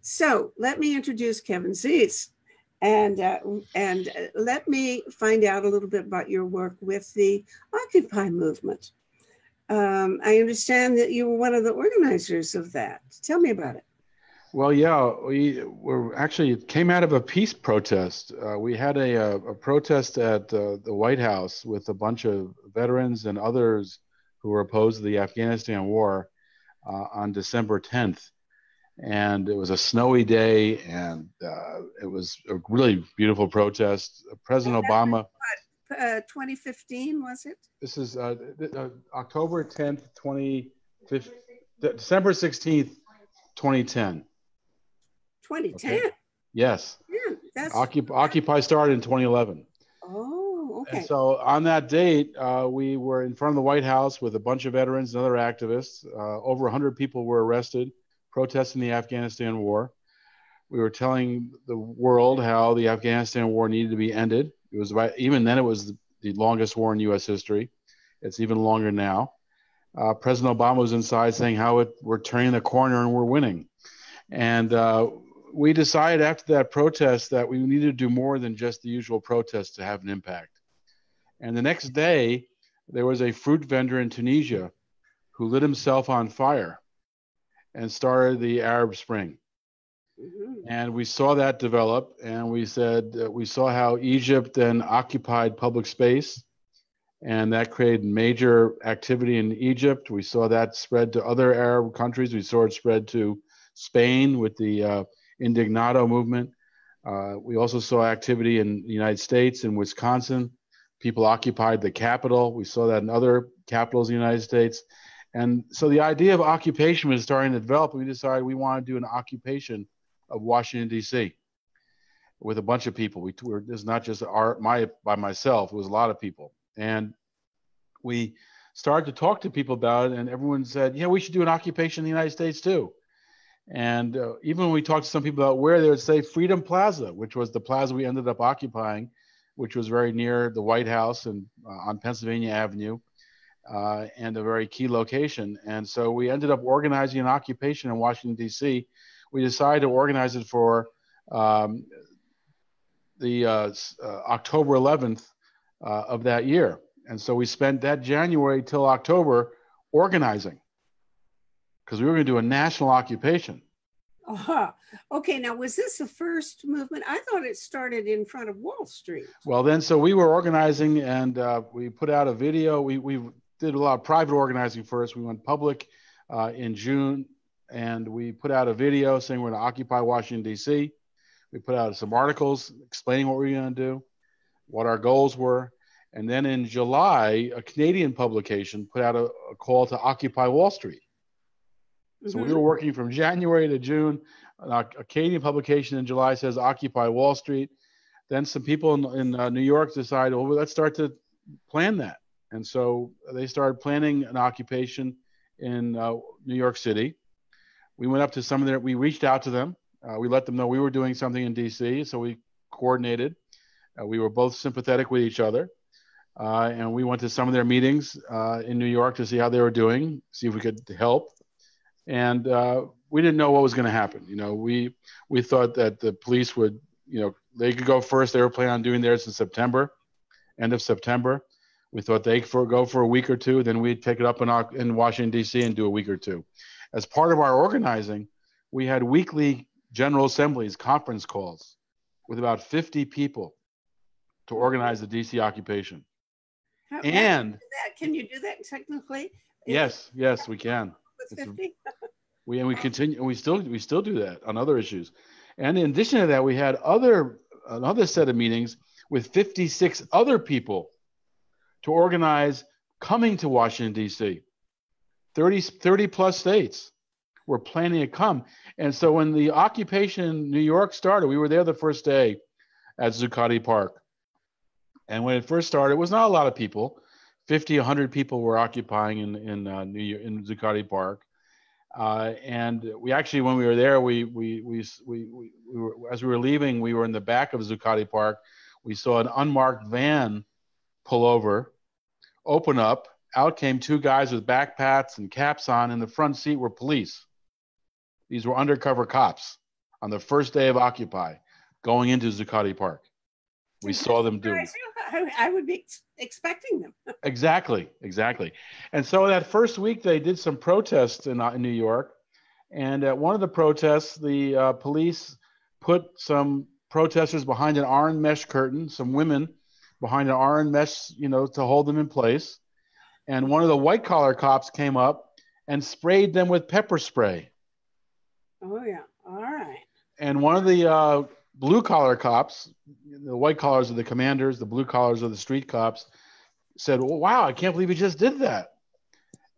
So let me introduce Kevin Zeese, and let me find out a little bit about your work with the Occupy movement. I understand that you were one of the organizers of that. Tell me about it. Well, yeah, we were actually, it came out of a peace protest. We had a protest at the White House with a bunch of veterans and others who were opposed to the Afghanistan war on December 10th. And it was a snowy day, and it was a really beautiful protest. President Obama. 2015, was it? This is October 10th, December 16th, 2010. 2010? Okay. Yes. Yeah, that's Occupy started in 2011. Oh, okay. And so on that date, we were in front of the White House with a bunch of veterans and other activists. Over 100 people were arrested protesting the Afghanistan war. We were telling the world how the Afghanistan war needed to be ended. It was even then it was the longest war in U.S. history. It's even longer now. President Obama was inside saying how we're turning the corner and we're winning. And we decided after that protest that we needed to do more than just the usual protests to have an impact. And the next day, there was a fruit vendor in Tunisia who lit himself on fire and started the Arab Spring. Mm-hmm. And we saw that develop, and we said we saw how Egypt then occupied public space, and that created major activity in Egypt. We saw that spread to other Arab countries. We saw it spread to Spain with the Indignado movement. We also saw activity in the United States, in Wisconsin. People occupied the Capitol. We saw that in other capitals in the United States. And so the idea of occupation was starting to develop. We decided we want to do an occupation of Washington, D.C. with a bunch of people. It's not just by myself. It was a lot of people. And we started to talk to people about it, and everyone said, yeah, we should do an occupation in the United States too. And even when we talked to some people about where, they would say Freedom Plaza, which was the plaza we ended up occupying, which was very near the White House and on Pennsylvania Avenue, and a very key location. And so we ended up organizing an occupation in Washington, D.C. We decided to organize it for the October 11th of that year. And so we spent that January till October organizing, because we were going to do a national occupation. Uh-huh. Okay, now was this the first movement? I thought it started in front of Wall Street. Well, then, so we were organizing, and we put out a video. We did a lot of private organizing first. We went public in June, and we put out a video saying we're going to occupy Washington, D.C. We put out some articles explaining what we were going to do, what our goals were. And then in July, a Canadian publication put out a call to occupy Wall Street. So we were working from January to June. A Canadian publication in July says Occupy Wall Street. Then some people in New York decided, well, let's start to plan that. And so they started planning an occupation in New York City. We went up to some of their, we reached out to them. We let them know we were doing something in DC. So we coordinated. We were both sympathetic with each other. And we went to some of their meetings in New York to see how they were doing, see if we could help. And we didn't know what was going to happen. You know, we thought that the police would, you know, they could go first. They were planning on doing theirs in September, end of September. We thought they could go for a week or two. Then we'd take it up in Washington, D.C. and do a week or two. As part of our organizing, we had weekly General Assemblies, conference calls with about 50 people to organize the D.C. occupation. Can you do that technically? Yes, we can. We still do that on other issues. And in addition to that, we had another set of meetings with 56 other people to organize coming to Washington, D.C. 30 plus states were planning to come. And so when the occupation in New York started, we were there the first day at Zuccotti Park. And when it first started, it was not a lot of people. 50, 100 people were occupying in New York, in Zuccotti Park. And we actually, when we were there, we were, as we were leaving, we were in the back of Zuccotti Park. We saw an unmarked van pull over, open up. Out came two guys with backpacks and caps on. In the front seat were police. These were undercover cops on the first day of Occupy, going into Zuccotti Park. We saw them do it. I would be expecting them. Exactly. And so that first week, they did some protests in New York. And at one of the protests, the police put some protesters behind an orange mesh curtain, some women behind an orange mesh, to hold them in place. And one of the white collar cops came up and sprayed them with pepper spray. Oh, yeah. All right. And one of the blue collar cops, the white collars are the commanders, the blue collars are the street cops, said, well, wow, I can't believe you just did that.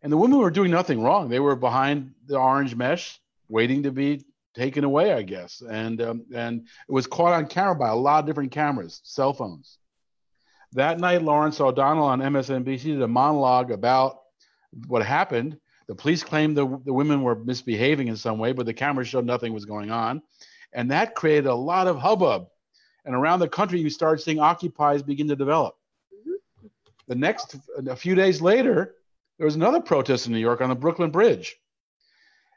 And the women were doing nothing wrong. They were behind the orange mesh, waiting to be taken away, I guess. And it was caught on camera by a lot of different cameras, cell phones. That night, Lawrence O'Donnell on MSNBC did a monologue about what happened. The police claimed the women were misbehaving in some way, but the cameras showed nothing was going on. And that created a lot of hubbub. And around the country, you start seeing Occupies begin to develop. A few days later, there was another protest in New York on the Brooklyn Bridge.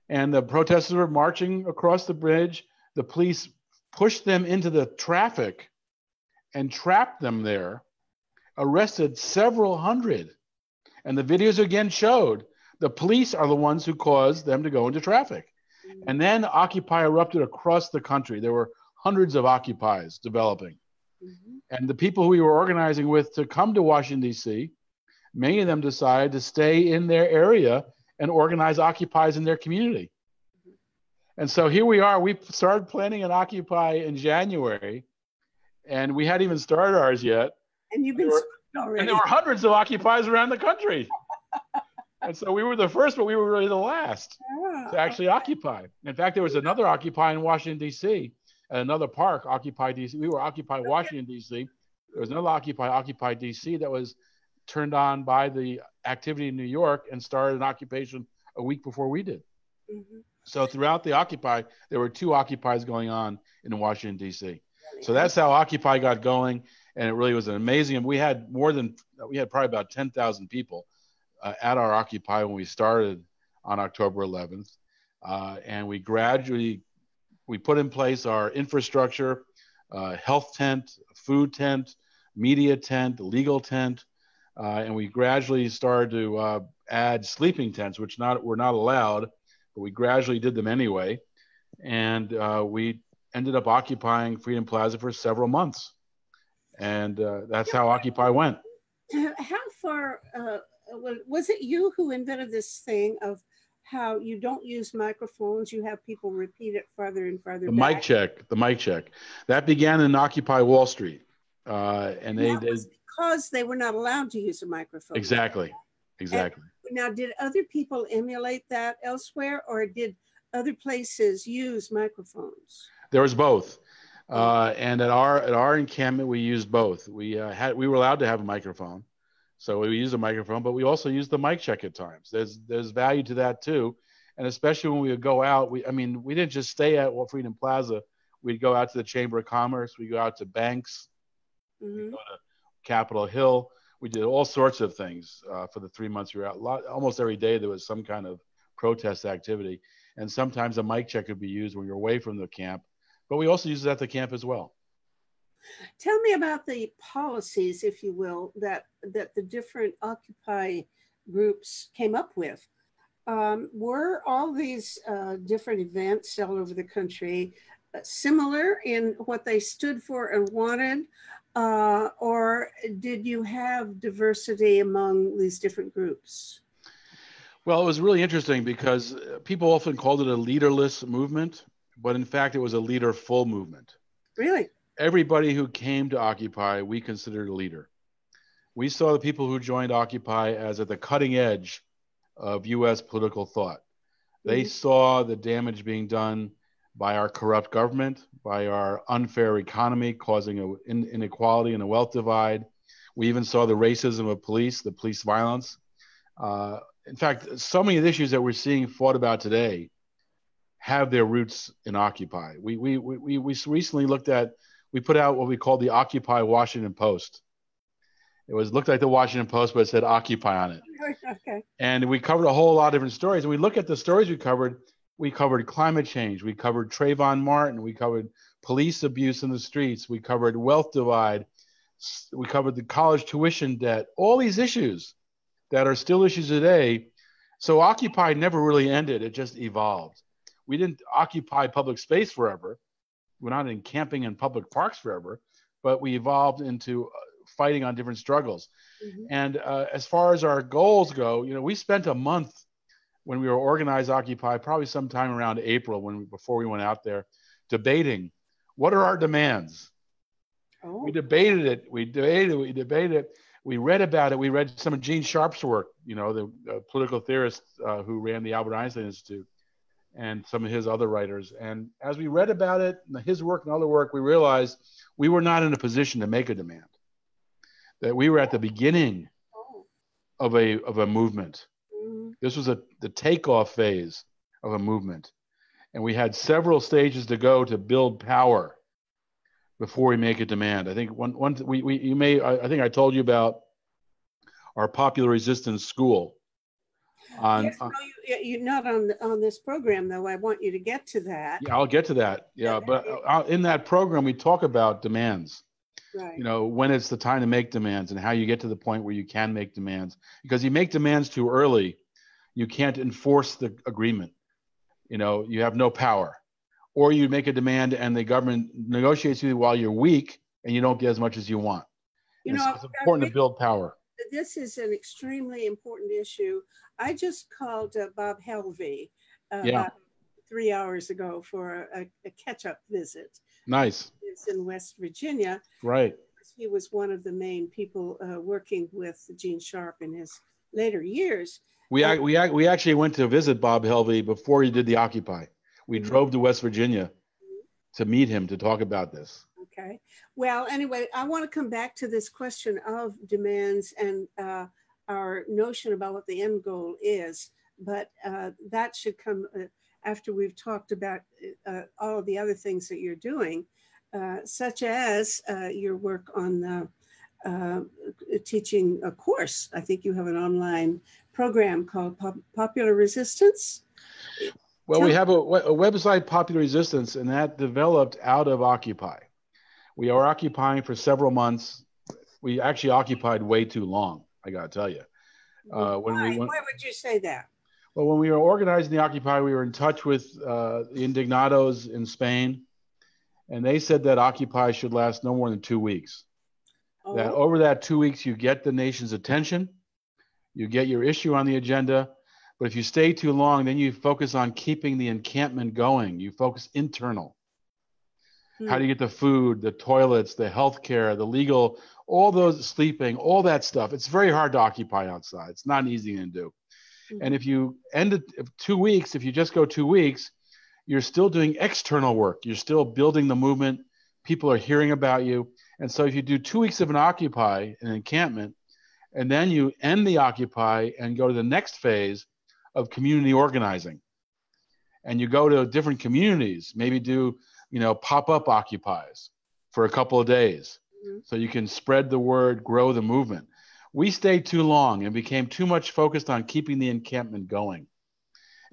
And the protesters were marching across the bridge. The police pushed them into the traffic and trapped them there, arrested several hundred. And the videos again showed the police are the ones who caused them to go into traffic. And then Occupy erupted across the country. There were hundreds of Occupies developing. And the people who we were organizing with to come to Washington, D.C., many of them decided to stay in their area and organize Occupies in their community. And so here we are. We started planning an Occupy in January, and we hadn't even started ours yet. And you've been already. And there were hundreds of Occupies around the country. And so we were the first, but we were really the last to actually occupy. In fact, there was another Occupy in Washington, D.C., at another park, Occupy D.C. We were Occupy Washington, D.C. There was another Occupy D.C. that was turned on by the activity in New York and started an occupation a week before we did. So throughout the Occupy, there were two Occupies going on in Washington, D.C. So that's how Occupy got going. And it really was an amazing, and we had probably about 10,000 people at our Occupy when we started on October 11th. And we gradually, we put in place our infrastructure, health tent, food tent, media tent, legal tent, and we gradually started to add sleeping tents, which were not allowed, but we gradually did them anyway. And we ended up occupying Freedom Plaza for several months. And that's how Occupy went. How far, was it you who invented this thing of how you don't use microphones, you have people repeat it farther and farther back? The mic check. That began in Occupy Wall Street. And they because they were not allowed to use a microphone. Exactly. And now, did other people emulate that elsewhere, or did other places use microphones? There was both. And at our encampment, we used both. We were allowed to have a microphone. So we used a microphone, but we also used the mic check at times. There's value to that too. And especially when we would go out, we didn't just stay at Freedom Plaza. We'd go out to the Chamber of Commerce. We'd go out to banks. We'd go to Capitol Hill. We did all sorts of things for the 3 months we were out. Almost every day there was some kind of protest activity. And sometimes a mic check could be used when you're away from the camp. But we also use it at the camp as well. Tell me about the policies, if you will, that the different Occupy groups came up with. Were all these different events all over the country similar in what they stood for and wanted? Or did you have diversity among these different groups? Well, it was really interesting because people often called it a leaderless movement, but in fact, it was a leaderful movement. Really? Everybody who came to Occupy, we considered a leader. We saw the people who joined Occupy as at the cutting edge of U.S. political thought. They saw the damage being done by our corrupt government, by our unfair economy causing an inequality and a wealth divide. We even saw the racism of police, the police violence. In fact, so many of the issues that we're seeing fought about today have their roots in Occupy. We recently we put out what we call the Occupy Washington Post. It looked like the Washington Post, but it said Occupy on it. Okay. And we covered a whole lot of different stories. And we look at the stories we covered, We covered climate change. We covered Trayvon Martin. We covered police abuse in the streets. We covered wealth divide. We covered the college tuition debt, all these issues that are still issues today. So Occupy never really ended. It just evolved. We didn't occupy public space forever. We're not in camping in public parks forever, but we evolved into fighting on different struggles. Mm-hmm. And as far as our goals go, we spent a month when we were organized Occupy, probably sometime around April before we went out there, debating what are our demands. Oh. We debated it. We debated it. We read about it. We read some of Gene Sharp's work, the political theorist who ran the Albert Einstein Institute, and some of his other writers. And as we read about it, his work and other work, we realized we were not in a position to make a demand, that we were at the beginning of a movement. Mm-hmm. This was the takeoff phase of a movement. And we had several stages to go to build power before we make a demand. I think I think I told you about our popular resistance school. You're not on this program, though. I want you to get to that. Yeah, I'll get to that. Yeah, but in that program, we talk about demands. Right. When it's the time to make demands and how you get to the point where you can make demands. Because you make demands too early, you can't enforce the agreement. You have no power. Or you make a demand and the government negotiates with you while you're weak and you don't get as much as you want. It's important to build power. This is an extremely important issue. I just called Bob Helvey about 3 hours ago for a catch-up visit. Nice. It's in West Virginia. Right. He was one of the main people working with Gene Sharp in his later years. We actually went to visit Bob Helvey before he did the Occupy. We drove to West Virginia to meet him to talk about this. Okay. Well, anyway, I want to come back to this question of demands and our notion about what the end goal is, but that should come after we've talked about all of the other things that you're doing, such as your work on teaching a course. I think you have an online program called Popular Resistance. Well, we have a website, Popular Resistance, and that developed out of Occupy. We are occupying for several months. We actually occupied way too long, I got to tell you. Why would you say that? Well, when we were organizing the Occupy, we were in touch with the Indignados in Spain, and they said that Occupy should last no more than 2 weeks. Oh. That over that 2 weeks, you get the nation's attention, you get your issue on the agenda, but if you stay too long, then you focus on keeping the encampment going. You focus internal. How do you get the food, the toilets, the healthcare, the legal, all those sleeping, all that stuff? It's very hard to occupy outside. It's not an easy thing to do. And if you end it 2 weeks, if you just go 2 weeks, you're still doing external work. You're still building the movement. People are hearing about you. And so if you do 2 weeks of an Occupy, an encampment, and then you end the Occupy and go to the next phase of community organizing, and you go to different communities, maybe do pop-up occupies for a couple of days, so you can spread the word, grow the movement. We stayed too long and became too much focused on keeping the encampment going,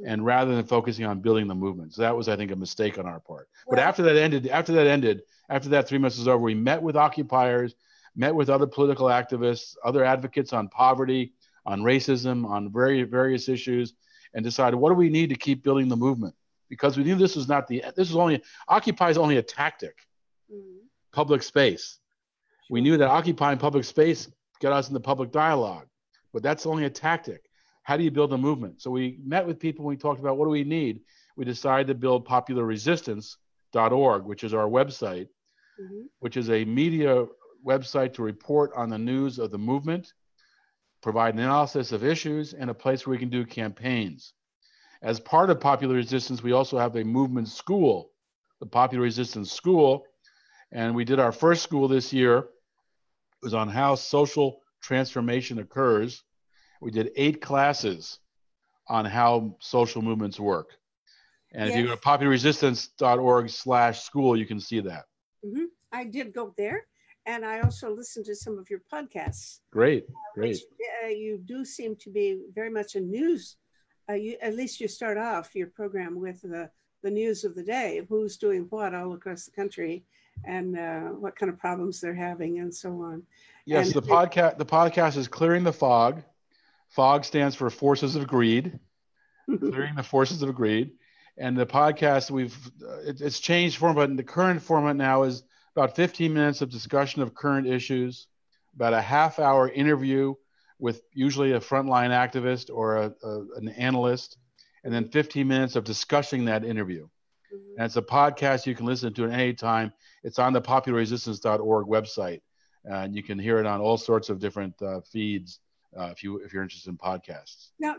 and rather than focusing on building the movement. So that was, I think, a mistake on our part. But after that 3 months was over, we met with occupiers, met with other political activists, other advocates on poverty, on racism, on various issues, and decided what do we need to keep building the movement? Because we knew Occupy is only a tactic, public space. We knew that occupying public space got us in the public dialogue, but that's only a tactic. How do you build a movement? So we met with people, we talked about what do we need. We decided to build popularresistance.org, which is our website, which is a media website to report on the news of the movement, provide an analysis of issues, and a place where we can do campaigns. As part of Popular Resistance, we also have a movement school, the Popular Resistance School, and we did our first school this year. It was on how social transformation occurs. We did 8 classes on how social movements work. And if you go to popularresistance.org/school, you can see that. I did go there. And I also listened to some of your podcasts. Great. Which, you do seem to be very much a news at least you start off your program with the news of the day, who's doing what all across the country, and what kind of problems they're having, and so on. Yes, And the podcast is Clearing the Fog. Fog stands for Forces of Greed. Clearing the Forces of Greed. And the podcast, it's changed format, but the current format now is about 15 minutes of discussion of current issues, about a half-hour interview with usually a frontline activist or an analyst, and then 15 minutes of discussing that interview. And it's a podcast you can listen to at any time. It's on the popularresistance.org website, and you can hear it on all sorts of different feeds if you're interested in podcasts. Now,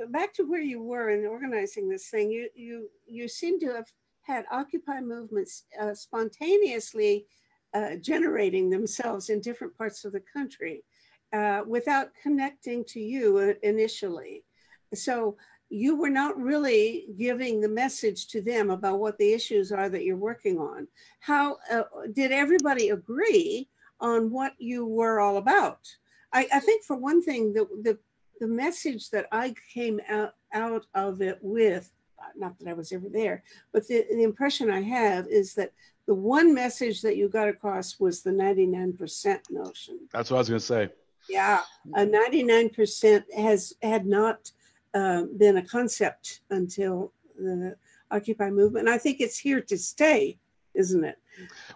back to where you were in organizing this thing, you seem to have had Occupy movements spontaneously generating themselves in different parts of the country without connecting to you initially. So you were not really giving the message to them about what the issues are that you're working on. How did everybody agree on what you were all about? I think for one thing, the message that I came out of it with, not that I was ever there, but the impression I have is that the one message that you got across was the 99% notion. That's what I was going to say. Yeah, 99% had not been a concept until the Occupy movement. And I think it's here to stay, isn't it?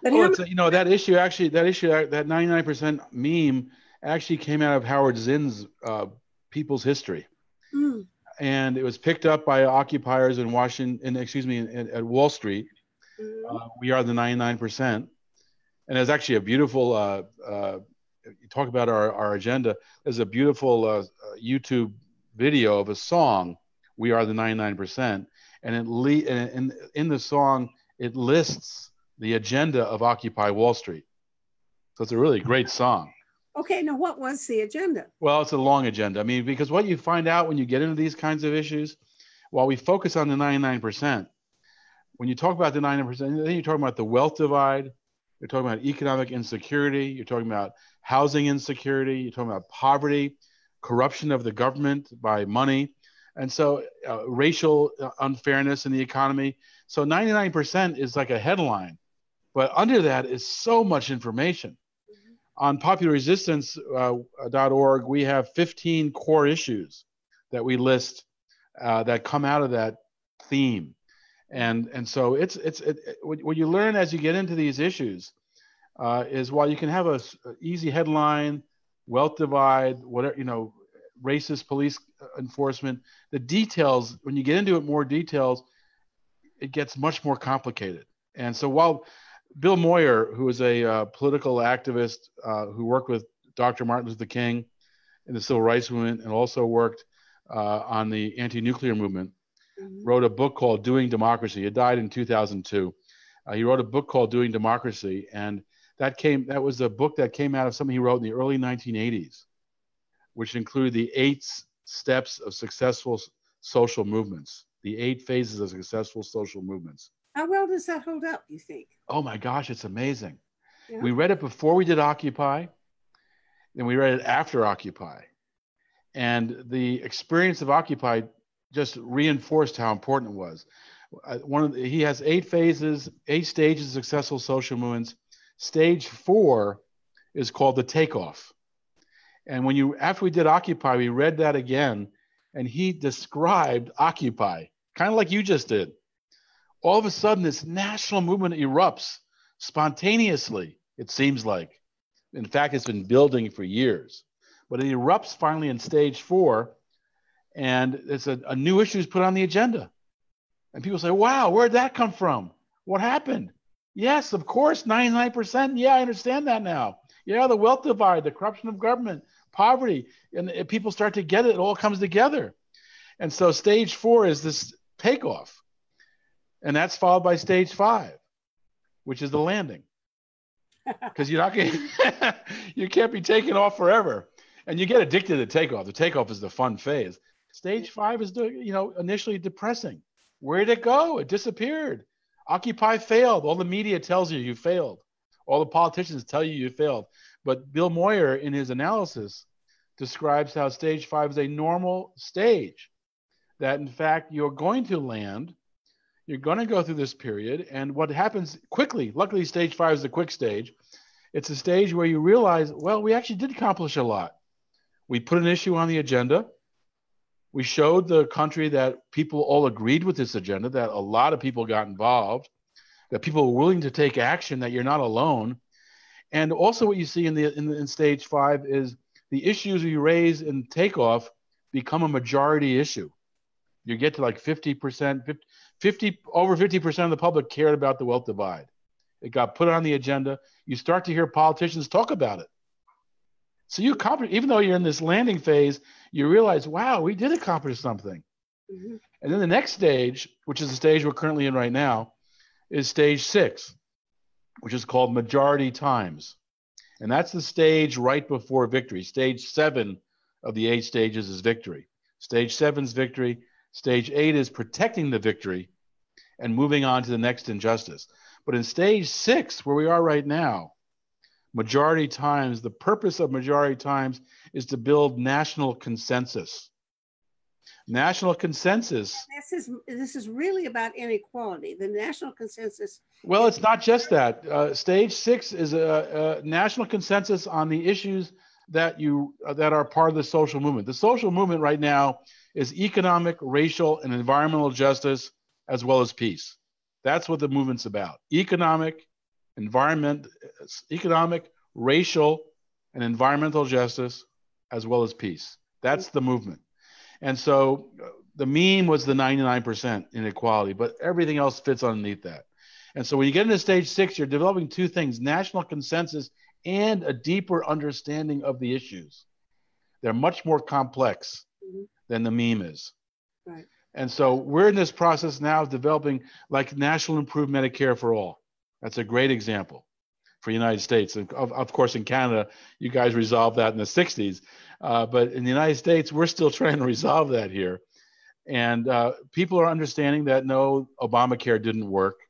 But that issue, that 99% meme actually came out of Howard Zinn's People's History. And it was picked up by occupiers in Washington, at Wall Street. We are the 99%. And there's actually a beautiful, you talk about our agenda, there's a beautiful YouTube video of a song, We Are the 99%. And in the song, it lists the agenda of Occupy Wall Street. So it's a really great song. Okay, now what was the agenda? Well, it's a long agenda. I mean, because what you find out when you get into these kinds of issues, while we focus on the 99%, when you talk about the 99%, then you're talking about the wealth divide, you're talking about economic insecurity, you're talking about housing insecurity, you're talking about poverty, corruption of the government by money, and so racial unfairness in the economy. So 99% is like a headline, but under that is so much information. On popularresistance.org, we have 15 core issues that we list that come out of that theme. And so what you learn as you get into these issues is while you can have a easy headline, wealth divide, whatever, racist police enforcement, the details, when you get into it more details, it gets much more complicated. And so while Bill Moyer, who is a political activist who worked with Dr. Martin Luther King in the civil rights movement and also worked on the anti-nuclear movement, wrote a book called Doing Democracy. He died in 2002. He wrote a book called Doing Democracy, and that was a book that came out of something he wrote in the early 1980s, which included the 8 steps of successful social movements, the 8 phases of successful social movements. How well does that hold up, you think? Oh my gosh, it's amazing. Yeah. We read it before we did Occupy, then we read it after Occupy. And the experience of Occupy just reinforced how important it was. He has 8 phases, 8 stages of successful social movements. Stage 4 is called the takeoff. And after we did Occupy, we read that again, and he described Occupy, kind of like you just did. All of a sudden, this national movement erupts spontaneously, it seems like. In fact, it's been building for years. But it erupts finally in stage 4, and it's a new issue is put on the agenda. And people say, wow, where'd that come from? What happened? Yes, of course, 99%. Yeah, I understand that now. Yeah, the wealth divide, the corruption of government, poverty, and people start to get it. It all comes together. And so stage 4 is this takeoff. And that's followed by stage 5, which is the landing. Because you're not you can't be taken off forever. And you get addicted to takeoff. The takeoff is the fun phase. Stage 5 is initially depressing. Where did it go? It disappeared. Occupy failed. All the media tells you failed. All the politicians tell you failed. But Bill Moyer, in his analysis, describes how stage 5 is a normal stage. that in fact you're going to land, you're going to go through this period, and what happens quickly, luckily stage 5 is the quick stage, it's a stage where you realize, well, we actually did accomplish a lot. We put an issue on the agenda. We showed the country that people all agreed with this agenda, that a lot of people got involved, that people were willing to take action, that you're not alone. And also what you see in stage 5 is the issues you raise in takeoff become a majority issue. You get to like 50%, over 50% of the public cared about the wealth divide. It got put on the agenda. You start to hear politicians talk about it. So you accomplish, even though you're in this landing phase, you realize, wow, we did accomplish something. Mm-hmm. And then the next stage, which is the stage we're currently in right now, is stage 6, which is called majority times. And that's the stage right before victory. Stage 7 of the 8 stages is victory. Stage 7 is victory. Stage 8 is protecting the victory and moving on to the next injustice. But in stage 6, where we are right now, majority times, the purpose of majority times is to build national consensus. National consensus. This is really about inequality. The national consensus. Well, it's not just that. Stage 6 is a national consensus on the issues that are part of the social movement. The social movement right now is economic, racial, and environmental justice, as well as peace. That's what the movement's about. Economic, racial, and environmental justice, as well as peace. That's the movement. And so the meme was the 99% inequality, but everything else fits underneath that. And so when you get into stage 6, you're developing two things: national consensus and a deeper understanding of the issues. They're much more complex than the meme is. Right. And so we're in this process now of developing like national improved Medicare for all. That's a great example for the United States. And of course, in Canada, you guys resolved that in the 60s. But in the United States, we're still trying to resolve that here. And people are understanding that no, Obamacare didn't work.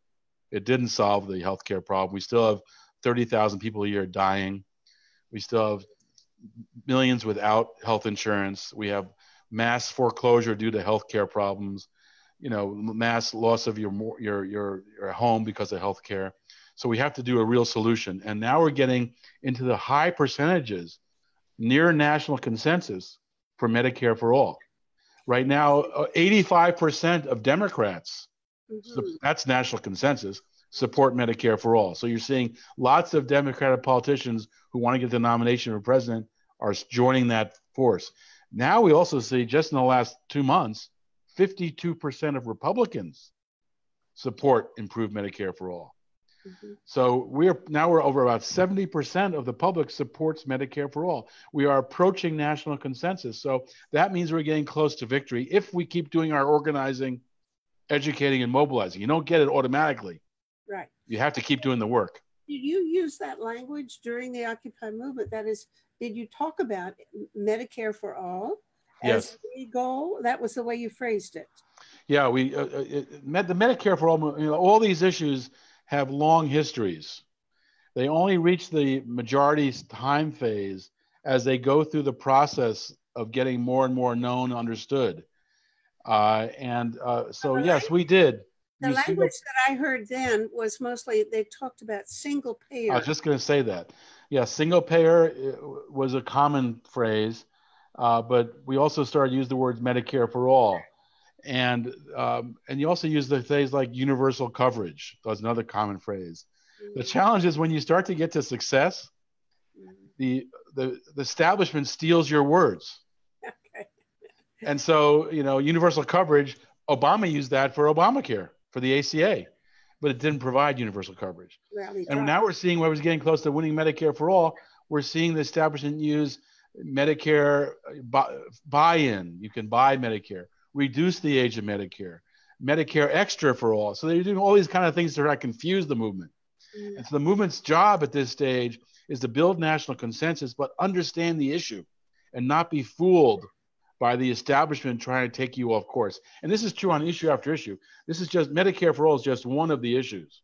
It didn't solve the healthcare problem. We still have 30,000 people a year dying. We still have millions without health insurance. We have mass foreclosure due to healthcare problems, mass loss of your home because of healthcare. So we have to do a real solution. And now we're getting into the high percentages near national consensus for Medicare for all. Right now, 85% of Democrats, so that's national consensus, support Medicare for all. So you're seeing lots of Democratic politicians who want to get the nomination for president are joining that force. Now we also see, just in the last 2 months, 52% of Republicans support improved Medicare for all. So we're over about 70% of the public supports Medicare for all. We are approaching national consensus. So that means we're getting close to victory if we keep doing our organizing, educating, and mobilizing. You don't get it automatically. Right. You have to keep doing the work. Did you use that language during the Occupy movement? That is, did you talk about Medicare for all as a goal? That was the way you phrased it. Yeah, the Medicare for all, all these issues have long histories. They only reach the majority time phase as they go through the process of getting more and more known, understood. So yes, we did. The language that I heard then was mostly, they talked about single payer. I was just going to say that. Yeah, single payer was a common phrase, but we also started to use the words Medicare for all. And you also use the phrase like universal coverage. That's another common phrase. The challenge is when you start to get to success, the establishment steals your words. Okay. And so, universal coverage, Obama used that for Obamacare, for the ACA, but it didn't provide universal coverage. And now we're seeing where it was getting close to winning Medicare for all. We're seeing the establishment use Medicare buy-in. You can buy Medicare. Reduce the age of Medicare, Medicare extra for all. So they're doing all these kind of things to try to confuse the movement. And so the movement's job at this stage is to build national consensus, but understand the issue and not be fooled by the establishment trying to take you off course. And this is true on issue after issue. This is just Medicare for all is just one of the issues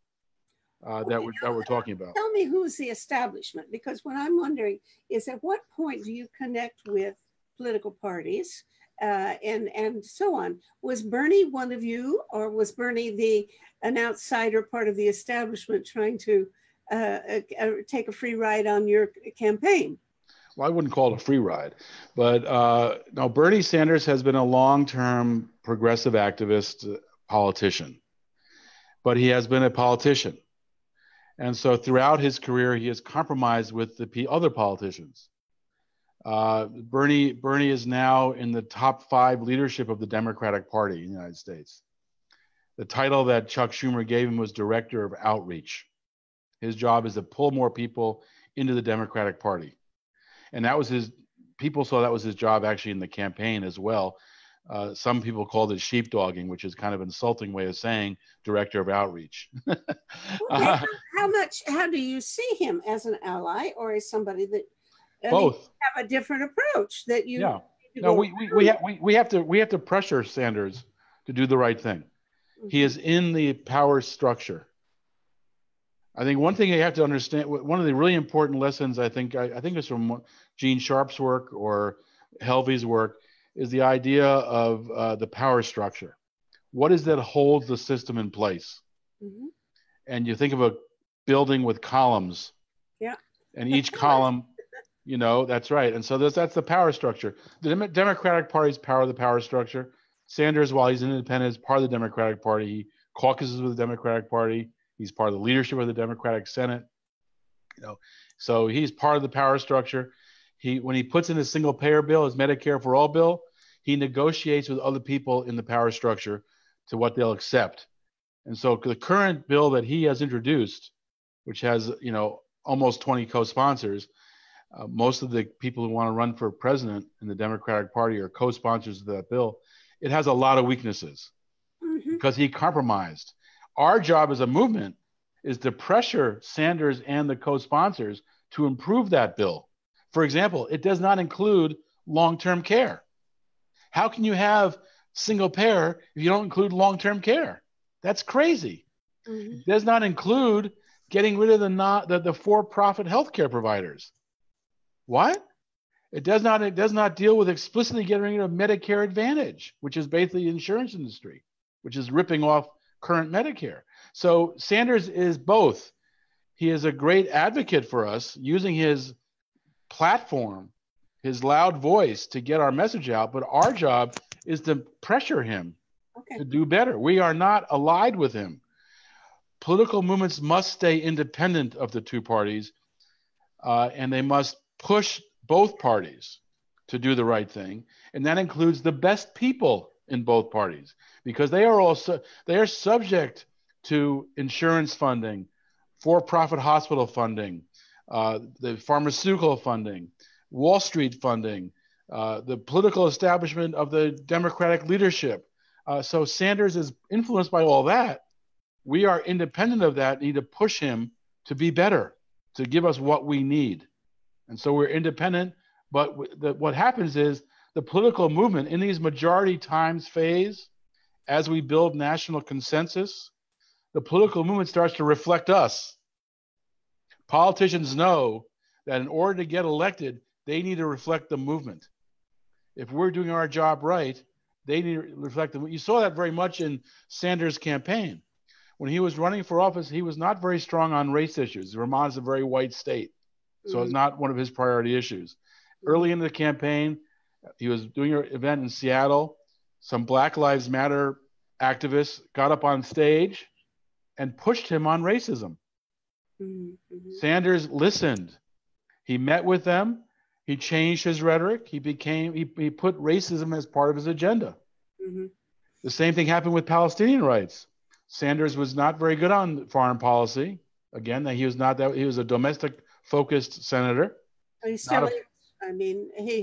that we're talking about. Tell me who's the establishment, because what I'm wondering is at what point do you connect with political parties and so on. Was Bernie one of you, or was Bernie an outsider part of the establishment trying to take a free ride on your campaign? Well, I wouldn't call it a free ride, but no, Bernie Sanders has been a long-term progressive activist politician, but he has been a politician. And so throughout his career, he has compromised with the other politicians. Bernie is now in the top 5 leadership of the Democratic Party in the United States. The title that Chuck Schumer gave him was Director of Outreach. His job is to pull more people into the Democratic Party. And that was people saw that was his job actually in the campaign as well. Some people called it sheepdogging, which is kind of an insulting way of saying Director of Outreach. Okay. How do you see him, as an ally or as somebody that both have a different approach that you? Yeah. No, we have to pressure Sanders to do the right thing. Mm-hmm. He is in the power structure. I think one thing you have to understand, one of the really important lessons, I think it's from Gene Sharp's work or Helvey's work, is the idea of the power structure. What is that holds the system in place? Mm-hmm. And you think of a building with columns. Yeah. And each column, that's right. And so that's the power structure. The Democratic Party's the power structure. Sanders, while he's an independent, is part of the Democratic Party. He caucuses with the Democratic Party. He's part of the leadership of the Democratic Senate. So he's part of the power structure. When he puts in his single payer bill, his Medicare for All bill, he negotiates with other people in the power structure to what they'll accept. And so the current bill that he has introduced, which has, almost 20 co-sponsors, most of the people who want to run for president in the Democratic Party are co-sponsors of that bill. It has a lot of weaknesses because he compromised. Our job as a movement is to pressure Sanders and the co-sponsors to improve that bill. For example, it does not include long-term care. How can you have single payer if you don't include long-term care? That's crazy. Mm-hmm. It does not include getting rid of the for-profit healthcare providers. What? It does not deal with explicitly getting rid of Medicare Advantage, which is basically the insurance industry, which is ripping off current Medicare. So Sanders is both. He is a great advocate for us, using his platform, his loud voice, to get our message out. But our job is to pressure him to do better. We are not allied with him. Political movements must stay independent of the two parties, and they must push both parties to do the right thing. And that includes the best people in both parties, because they are subject to insurance funding, for-profit hospital funding, the pharmaceutical funding, Wall Street funding, the political establishment of the Democratic leadership. So Sanders is influenced by all that. We are independent of that, need to push him to be better, to give us what we need. And so we're independent, but what happens is the political movement in these majority times phase, as we build national consensus, the political movement starts to reflect us. Politicians know that in order to get elected, they need to reflect the movement. If we're doing our job right, they need to reflect the movement. You saw that very much in Sanders' campaign. When he was running for office, he was not very strong on race issues. Vermont is a very white state, so it's not one of his priority issues. Early in the campaign, he was doing an event in Seattle. Some Black Lives Matter activists got up on stage and pushed him on racism. Mm-hmm. Sanders listened. He met with them. He changed his rhetoric. He put racism as part of his agenda. Mm-hmm. The same thing happened with Palestinian rights. Sanders was not very good on foreign policy. Again, he was a domestic focused senator. He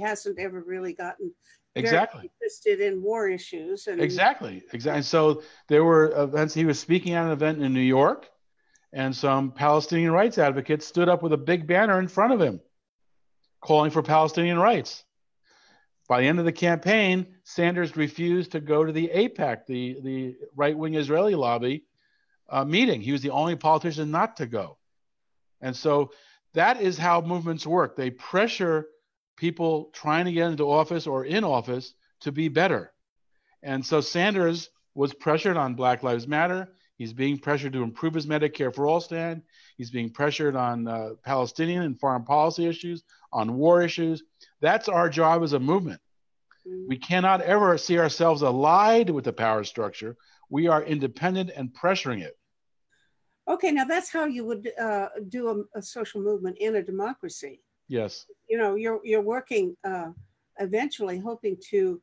hasn't ever really gotten exactly interested in war issues. Exactly. So there were events. He was speaking at an event in New York, and some Palestinian rights advocates stood up with a big banner in front of him, calling for Palestinian rights. By the end of the campaign, Sanders refused to go to the AIPAC, the right-wing Israeli lobby meeting. He was the only politician not to go. And so that is how movements work. They pressure people trying to get into office or in office to be better. And so Sanders was pressured on Black Lives Matter. He's being pressured to improve his Medicare for All stand. He's being pressured on Palestinian and foreign policy issues, on war issues. That's our job as a movement. We cannot ever see ourselves allied with the power structure. We are independent and pressuring it. Okay, now that's how you would do a social movement in a democracy. Yes. You know, you're working eventually hoping to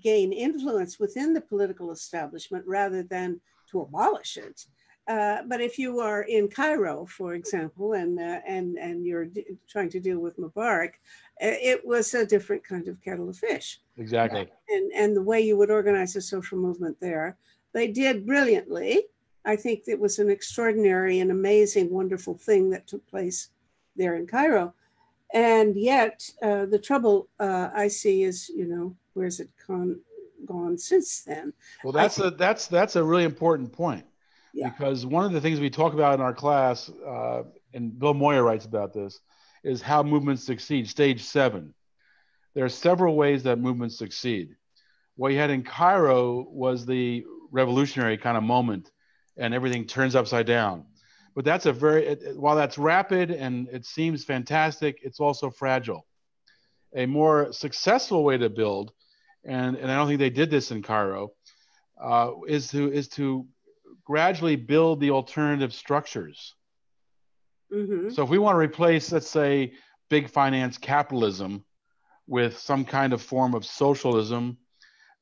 gain influence within the political establishment rather than to abolish it. But if you are in Cairo, for example, and you're trying to deal with Mubarak, it was a different kind of kettle of fish. Exactly. And the way you would organize a social movement there, they did brilliantly. I think it was an extraordinary and amazing, wonderful thing that took place there in Cairo. And yet, the trouble I see is, you know, where's it gone since then? Well, that's a really important point. Yeah. Because one of the things we talk about in our class, and Bill Moyer writes about this, is how movements succeed. Stage 7. There are several ways that movements succeed. What you had in Cairo was the revolutionary kind of moment, and everything turns upside down. But that's while that's rapid and it seems fantastic, it's also fragile. A more successful way to build, and I don't think they did this in Cairo, is to gradually build the alternative structures. Mm-hmm. So if we want to replace, let's say, big finance capitalism with some kind of form of socialism,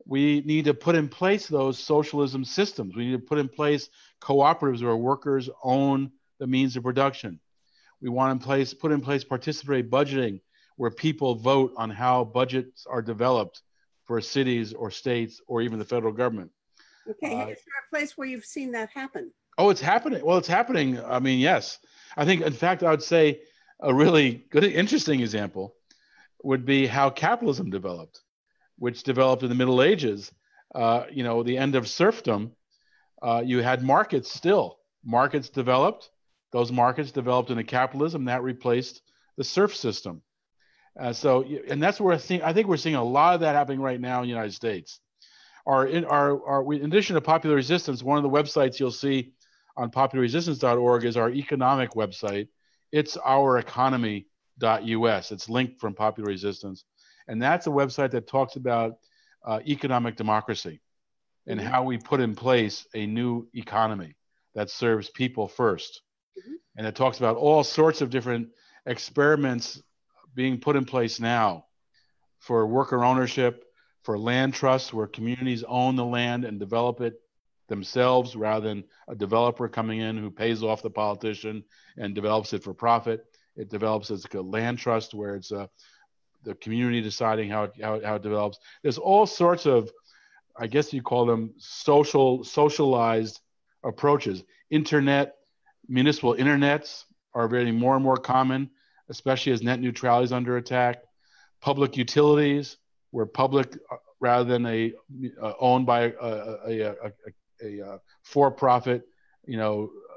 we need to put in place those socialism systems. We need to put in place cooperatives where workers own the means of production. We want to put in place participatory budgeting where people vote on how budgets are developed for cities or states or even the federal government. Okay, is there a place where you've seen that happen? Oh, it's happening. Well, it's happening. I mean, yes. I think, in fact, I would say a really good, interesting example would be how capitalism developed, which developed in the Middle Ages. You know, the end of serfdom, you had markets still. Markets developed. Those markets developed into capitalism. That replaced the serf system. And that's where I think we're seeing a lot of that happening right now in the United States. In addition to Popular Resistance, one of the websites you'll see on popularresistance.org is our economic website. It's oureconomy.us. It's linked from Popular Resistance. And that's a website that talks about economic democracy and how we put in place a new economy that serves people first. Mm-hmm. And it talks about all sorts of different experiments being put in place now for worker ownership, for land trusts where communities own the land and develop it themselves rather than a developer coming in who pays off the politician and develops it for profit. It develops as a land trust where it's the community deciding how it develops. There's all sorts of, I guess you call them socialized approaches. Municipal internets are getting more and more common, especially as net neutrality is under attack. Public utilities, where public rather than owned by a for-profit,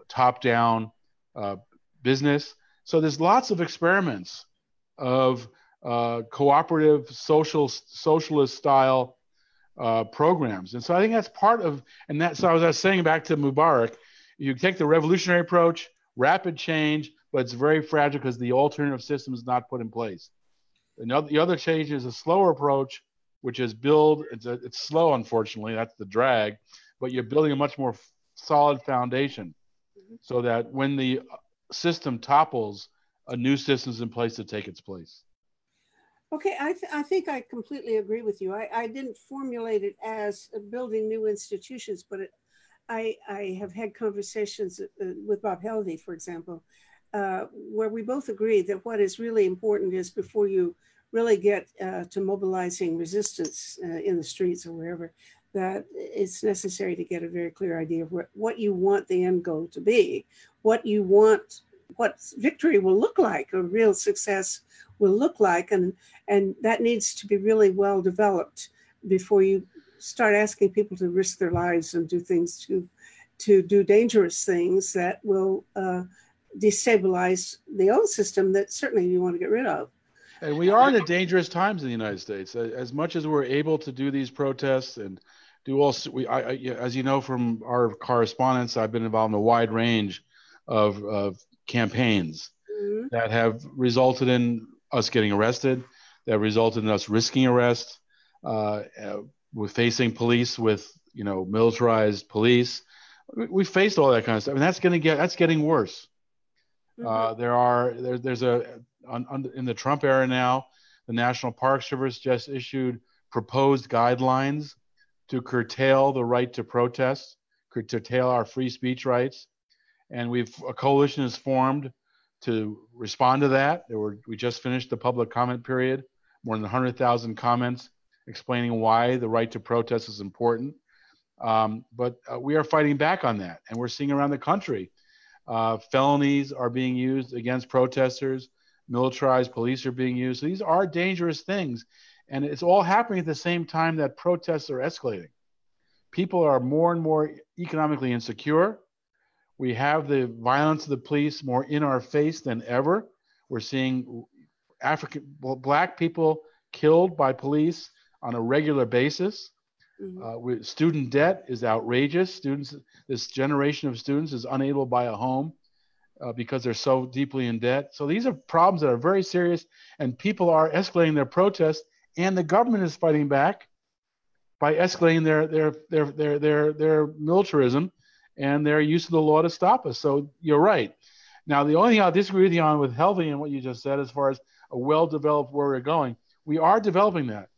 top-down business. So there's lots of experiments of cooperative socialist style programs, and so I think that's part of. And that, so as I was saying, back to Mubarak, you take the revolutionary approach, rapid change, but it's very fragile because the alternative system is not put in place. And the other change is a slower approach, which is it's slow, unfortunately, that's the drag, but you're building a much more solid foundation so that when the system topples, a new system is in place to take its place. Okay, I think I completely agree with you. I didn't formulate it as building new institutions, but I have had conversations with Bob Helvey, for example, where we both agree that what is really important is before you really get to mobilizing resistance in the streets or wherever, that it's necessary to get a very clear idea of what you want the end goal to be, what you want, what victory will look like, or real success will look like, and that needs to be really well developed before you start asking people to risk their lives and do things to do dangerous things that will destabilize the old system that certainly you want to get rid of. And we are in a dangerous times in the United States. As much as we're able to do these protests and do all, as you know from our correspondence, I've been involved in a wide range of campaigns Mhm. that have resulted in us getting arrested, that have resulted in us risking arrest. We're facing police with, militarized police. We faced all that kind of stuff, and that's getting worse. Mhm. There's in the Trump era now, the National Park Service just issued proposed guidelines to curtail the right to protest, curtail our free speech rights, and a coalition is formed to respond to that. We just finished the public comment period, more than 100,000 comments explaining why the right to protest is important. But we are fighting back on that, and we're seeing around the country felonies are being used against protesters. Militarized police are being used. So these are dangerous things. And it's all happening at the same time that protests are escalating. People are more and more economically insecure. We have the violence of the police more in our face than ever. We're seeing Black people killed by police on a regular basis. Student debt is outrageous. This generation of students is unable to buy a home because they're so deeply in debt. So these are problems that are very serious, and people are escalating their protests, and the government is fighting back by escalating their militarism and their use of the law to stop us. So you're right. Now, the only thing I'll disagree with you on with Helvey and what you just said, as far as a well-developed where we're going, we are developing that,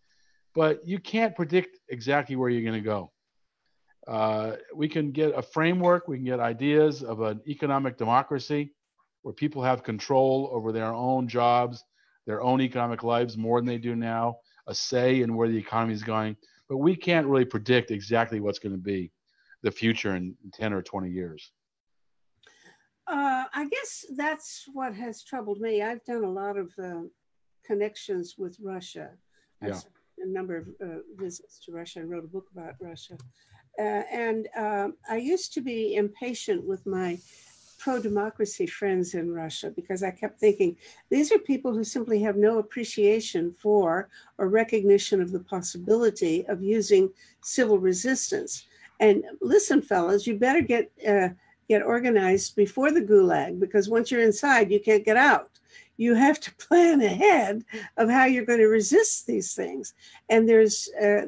but you can't predict exactly where you're going to go. We can get a framework, we can get ideas of an economic democracy where people have control over their own jobs, their own economic lives more than they do now, a say in where the economy is going. But we can't really predict exactly what's going to be the future in 10 or 20 years. I guess that's what has troubled me. I've done a lot of connections with Russia. I've Yeah. a number of visits to Russia. I wrote a book about Russia. And I used to be impatient with my pro-democracy friends in Russia because I kept thinking, these are people who simply have no appreciation for or recognition of the possibility of using civil resistance. And listen, fellas, you better get organized before the gulag, because once you're inside, you can't get out. You have to plan ahead of how you're going to resist these things. And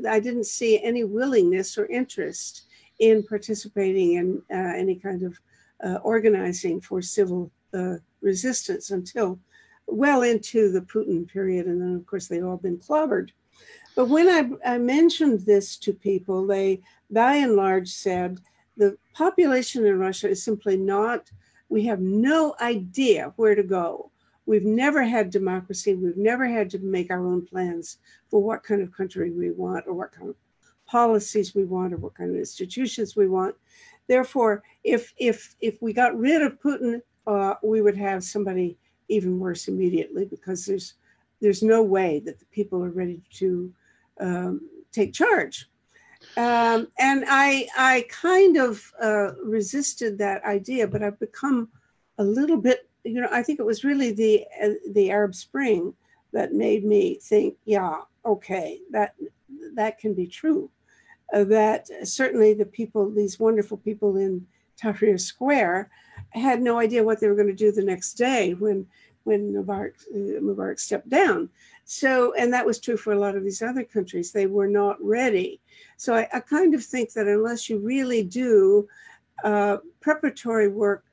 I didn't see any willingness or interest in participating in any kind of organizing for civil resistance until well into the Putin period. And then, of course, they've all been clobbered. But when I mentioned this to people, they, by and large, said the population in Russia is simply not, we have no idea where to go. We've never had democracy. We've never had to make our own plans for what kind of country we want, or what kind of policies we want, or what kind of institutions we want. Therefore, if we got rid of Putin, we would have somebody even worse immediately, because there's no way that the people are ready to take charge. And I kind of resisted that idea, but I've become a little bit, I think it was really the Arab Spring that made me think, yeah, okay, that can be true. That certainly the people, these wonderful people in Tahrir Square, had no idea what they were going to do the next day when Mubarak stepped down. So, and that was true for a lot of these other countries. They were not ready. So I kind of think that unless you really do preparatory work,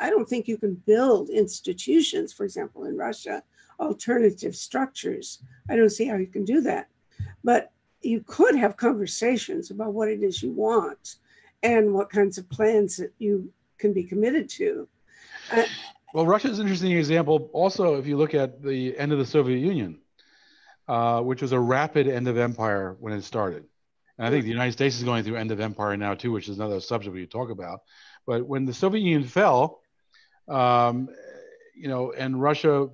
I don't think you can build institutions, for example, in Russia, alternative structures. I don't see how you can do that. But you could have conversations about what it is you want and what kinds of plans that you can be committed to. Well, Russia is an interesting example. Also, if you look at the end of the Soviet Union, which was a rapid end of empire when it started. And I think the United States is going through end of empire now too, which is another subject we talk about. But when the Soviet Union fell, and Russia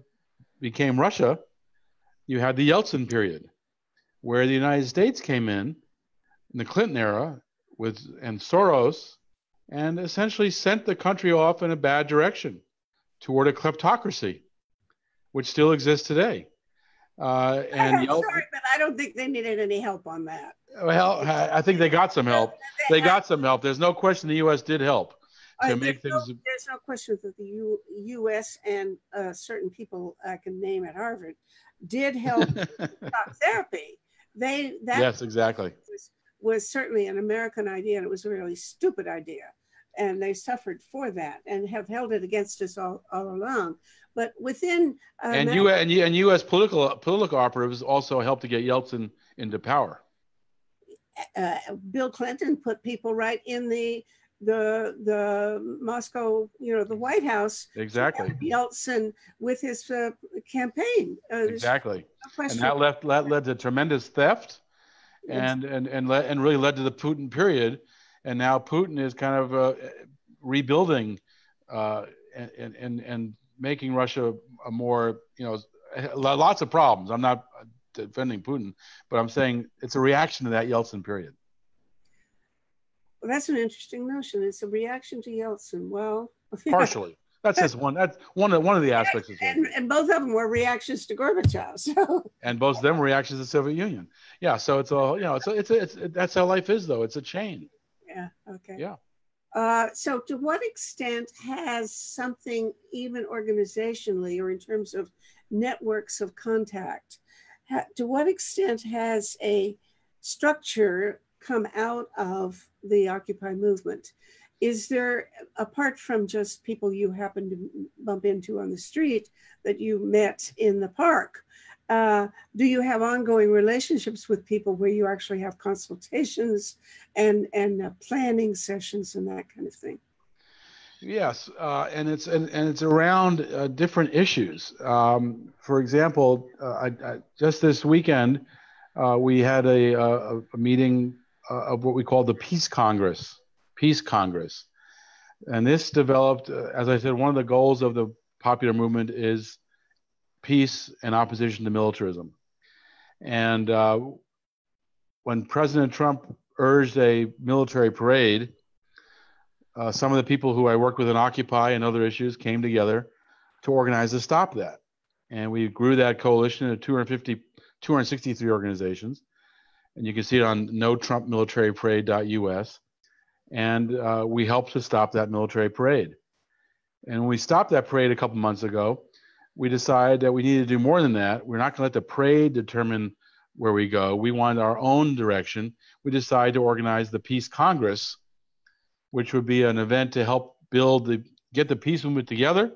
became Russia, you had the Yeltsin period, where the United States came in the Clinton era and Soros, and essentially sent the country off in a bad direction toward a kleptocracy. which still exists today. And I'm Yelp, sorry, but I don't think they needed any help on that. well, I think they got some help. They got some help. There's no question the U.S. did help to make things. There's no question that the U.S. and certain people I can name at Harvard did help talk therapy. Yes, exactly. Was certainly an American idea, and it was a really stupid idea. And they suffered for that and have held it against us all along. But within and U.S. political operatives also helped to get Yeltsin into power. Bill Clinton put people right in the Moscow, the White House. Exactly. Yeltsin with his campaign. Exactly. No, and that led to tremendous theft, and really led to the Putin period. And now Putin is kind of rebuilding and making Russia a more, lots of problems. I'm not defending Putin, but I'm saying it's a reaction to that Yeltsin period. Well, that's an interesting notion. It's a reaction to Yeltsin. Well, partially. That's just one. That's one of the aspects. And both of them were reactions to Gorbachev. So. And both of them were reactions to the Soviet Union. Yeah. So it's all, it's that's how life is, though. It's a chain. Yeah. Okay. Yeah. So to what extent has something, even organizationally or in terms of networks of contact, to what extent has a structure come out of the Occupy movement? Is there, apart from just people you happen to bump into on the street that you met in the park, do you have ongoing relationships with people where you actually have consultations and planning sessions and that kind of thing? Yes, and it's around different issues. For example, just this weekend, we had a meeting of what we call the Peace Congress. And this developed, as I said, one of the goals of the popular movement is peace and opposition to militarism. And when President Trump urged a military parade, some of the people who I worked with in Occupy and other issues came together to organize to stop that. And we grew that coalition to 263 organizations. And you can see it on notrumpmilitaryparade.us. And we helped to stop that military parade. And when we stopped that parade a couple months ago, we decided that we needed to do more than that. We're not going to let the parade determine where we go. We wanted our own direction. We decided to organize the Peace Congress, which would be an event to help get the peace movement together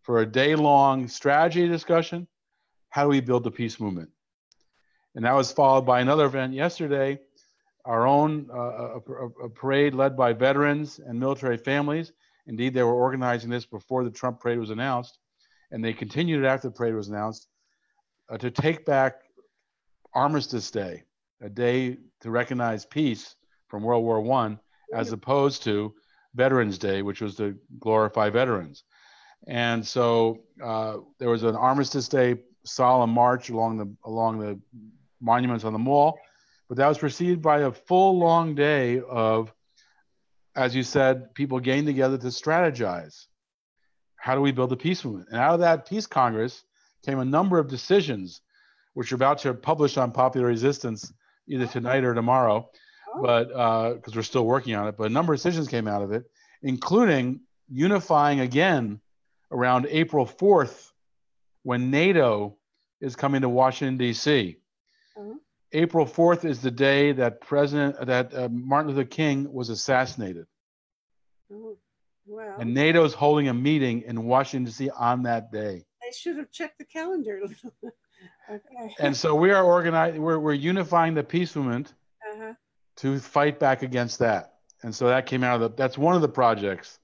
for a day-long strategy discussion. How do we build the peace movement? And that was followed by another event yesterday, our own a parade led by veterans and military families. Indeed, they were organizing this before the Trump parade was announced, and they continued it after the parade was announced to take back Armistice Day, a day to recognize peace from World War I, as opposed to Veterans Day, which was to glorify veterans. And so there was an Armistice Day solemn march along the monuments on the mall, but that was preceded by a full long day of, as you said, people getting together to strategize. How do we build a peace movement? And out of that Peace Congress came a number of decisions, which are about to publish on Popular Resistance either tonight or tomorrow, but because we're still working on it. But a number of decisions came out of it, including unifying again around April 4th, when NATO is coming to Washington, D.C. April 4th is the day that Martin Luther King was assassinated. Oh, wow. And NATO is holding a meeting in Washington, D.C. on that day. They should have checked the calendar. Okay. And so we are organizing, we're unifying the peace movement to fight back against that. And so that came out of that's one of the projects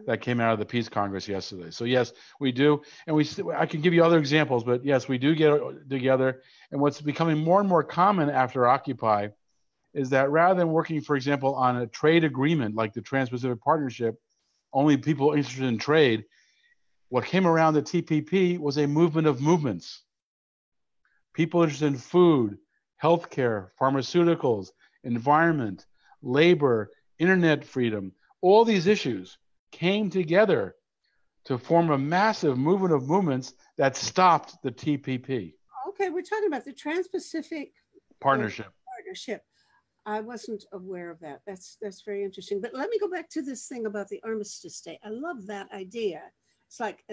that came out of the Peace Congress yesterday. So yes, we do. And I can give you other examples, but yes, we do get together. And what's becoming more and more common after Occupy is that rather than working, for example, on a trade agreement like the Trans-Pacific Partnership, only people interested in trade, what came around the TPP was a movement of movements. People interested in food, healthcare, pharmaceuticals, environment, labor, internet freedom, all these issues came together to form a massive movement of movements that stopped the TPP Okay, we're talking about the Trans-Pacific partnership. Partnership. I wasn't aware of that. That's very interesting. But let me go back to this thing about the Armistice Day. I love that idea. It's like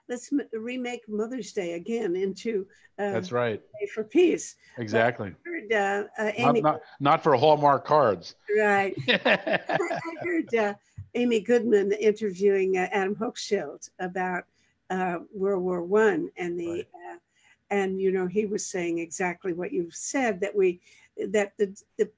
let's remake Mother's Day again into That's right. Day for Peace. Exactly. But I heard Amy. Not for Hallmark cards. Right. I heard Amy Goodman interviewing Adam Hochschild about World War I and the. Right. And you know, he was saying exactly what you've said, that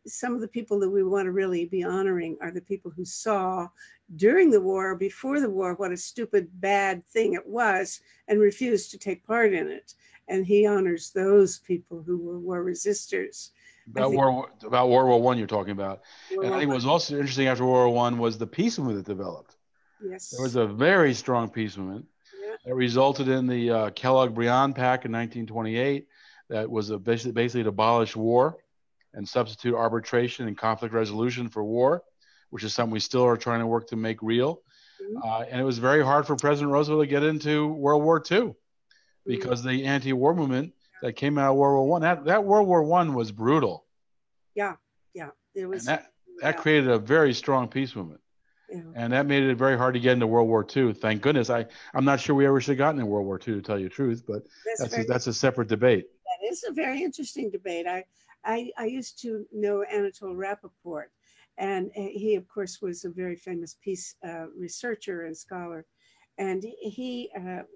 some of the people that we want to really be honoring are the people who saw during the war, before the war, what a stupid, bad thing it was, and refused to take part in it. And he honors those people who were war resistors. About World War I you're talking about. World And I think War what was also interesting after World War I was the peace movement that developed. Yes. There was a very strong peace movement. It resulted in the Kellogg-Briand Pact in 1928 that was basically to abolish war and substitute arbitration and conflict resolution for war, which is something we still are trying to work to make real. And it was very hard for President Roosevelt to get into World War II because the anti-war movement that came out of World War I, that World War I was brutal. Yeah. It was. And that created a very strong peace movement. Yeah. And that made it very hard to get into World War II. Thank goodness. I'm not sure we ever should have gotten in World War II, to tell you the truth, but that's a separate debate. That is a very interesting debate. I used to know Anatole Rappaport, and he, of course, was a very famous peace researcher and scholar. And he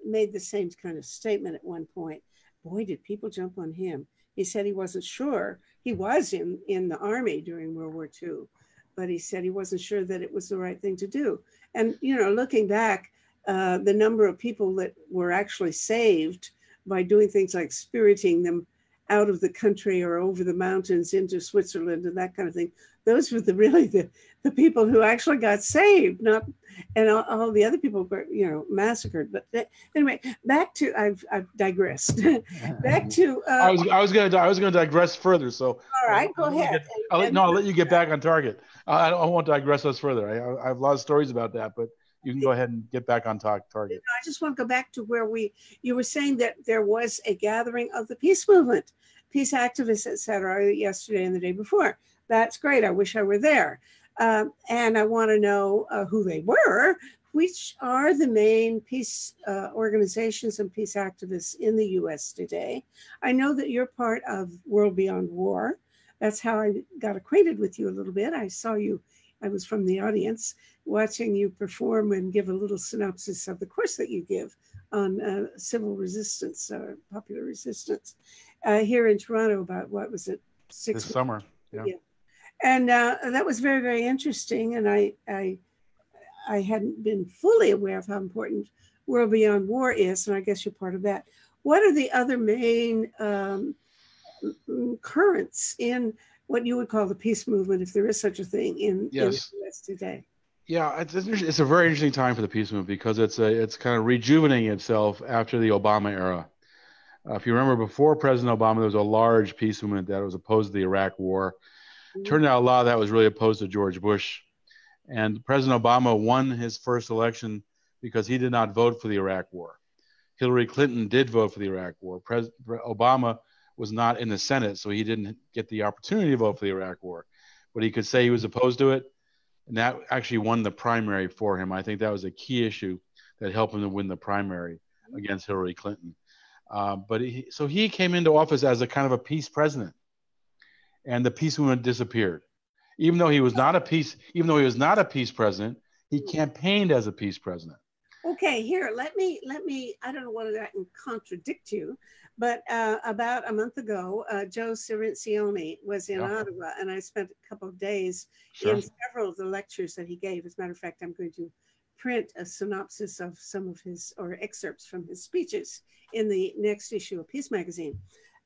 made the same kind of statement at one point. Boy, did people jump on him. He said he wasn't sure. He was in the army during World War II. But he said he wasn't sure that it was the right thing to do. And, you know, looking back, the number of people that were actually saved by doing things like spiriting them out of the country or over the mountains into Switzerland and that kind of thing, those were the people who actually got saved, and all the other people were, you know, massacred. But anyway, back to, I've digressed. Back to. I was going to digress further. So. All right, go ahead. I'll let you get back on target. I won't digress us further. I have a lot of stories about that, but you can go ahead and get back on target. I just want to go back to where you were saying that there was a gathering of the peace movement, peace activists, et cetera, yesterday and the day before. That's great. I wish I were there. And I want to know who they were, which are the main peace organizations and peace activists in the U.S. today. I know that you're part of World Beyond War. That's how I got acquainted with you a little bit. I saw you, I was from the audience, watching you perform and give a little synopsis of the course that you give on civil resistance, popular resistance, here in Toronto about, what was it, 6 this summer. Yeah. And that was very, very interesting. And I hadn't been fully aware of how important World Beyond War is, and I guess you're part of that. What are the other main currents in what you would call the peace movement, if there is such a thing in the US today? Yeah, it's a very interesting time for the peace movement because it's kind of rejuvenating itself after the Obama era. If you remember, before President Obama, there was a large peace movement that was opposed to the Iraq War. Turned out a lot of that was really opposed to George Bush. And President Obama won his first election because he did not vote for the Iraq War. Hillary Clinton did vote for the Iraq War. Obama was not in the Senate, so he didn't get the opportunity to vote for the Iraq War. But he could say he was opposed to it, and that actually won the primary for him. I think that was a key issue that helped him to win the primary against Hillary Clinton. So he came into office as a kind of a peace president, and the peace movement disappeared. Even though he was not a peace president, he campaigned as a peace president. Okay, here, let me, I don't know whether I can contradict you, but about a month ago, Joe Cirincione was in Ottawa, and I spent a couple of days in several of the lectures that he gave. As a matter of fact, I'm going to print a synopsis of some of his, or excerpts from his speeches in the next issue of Peace Magazine.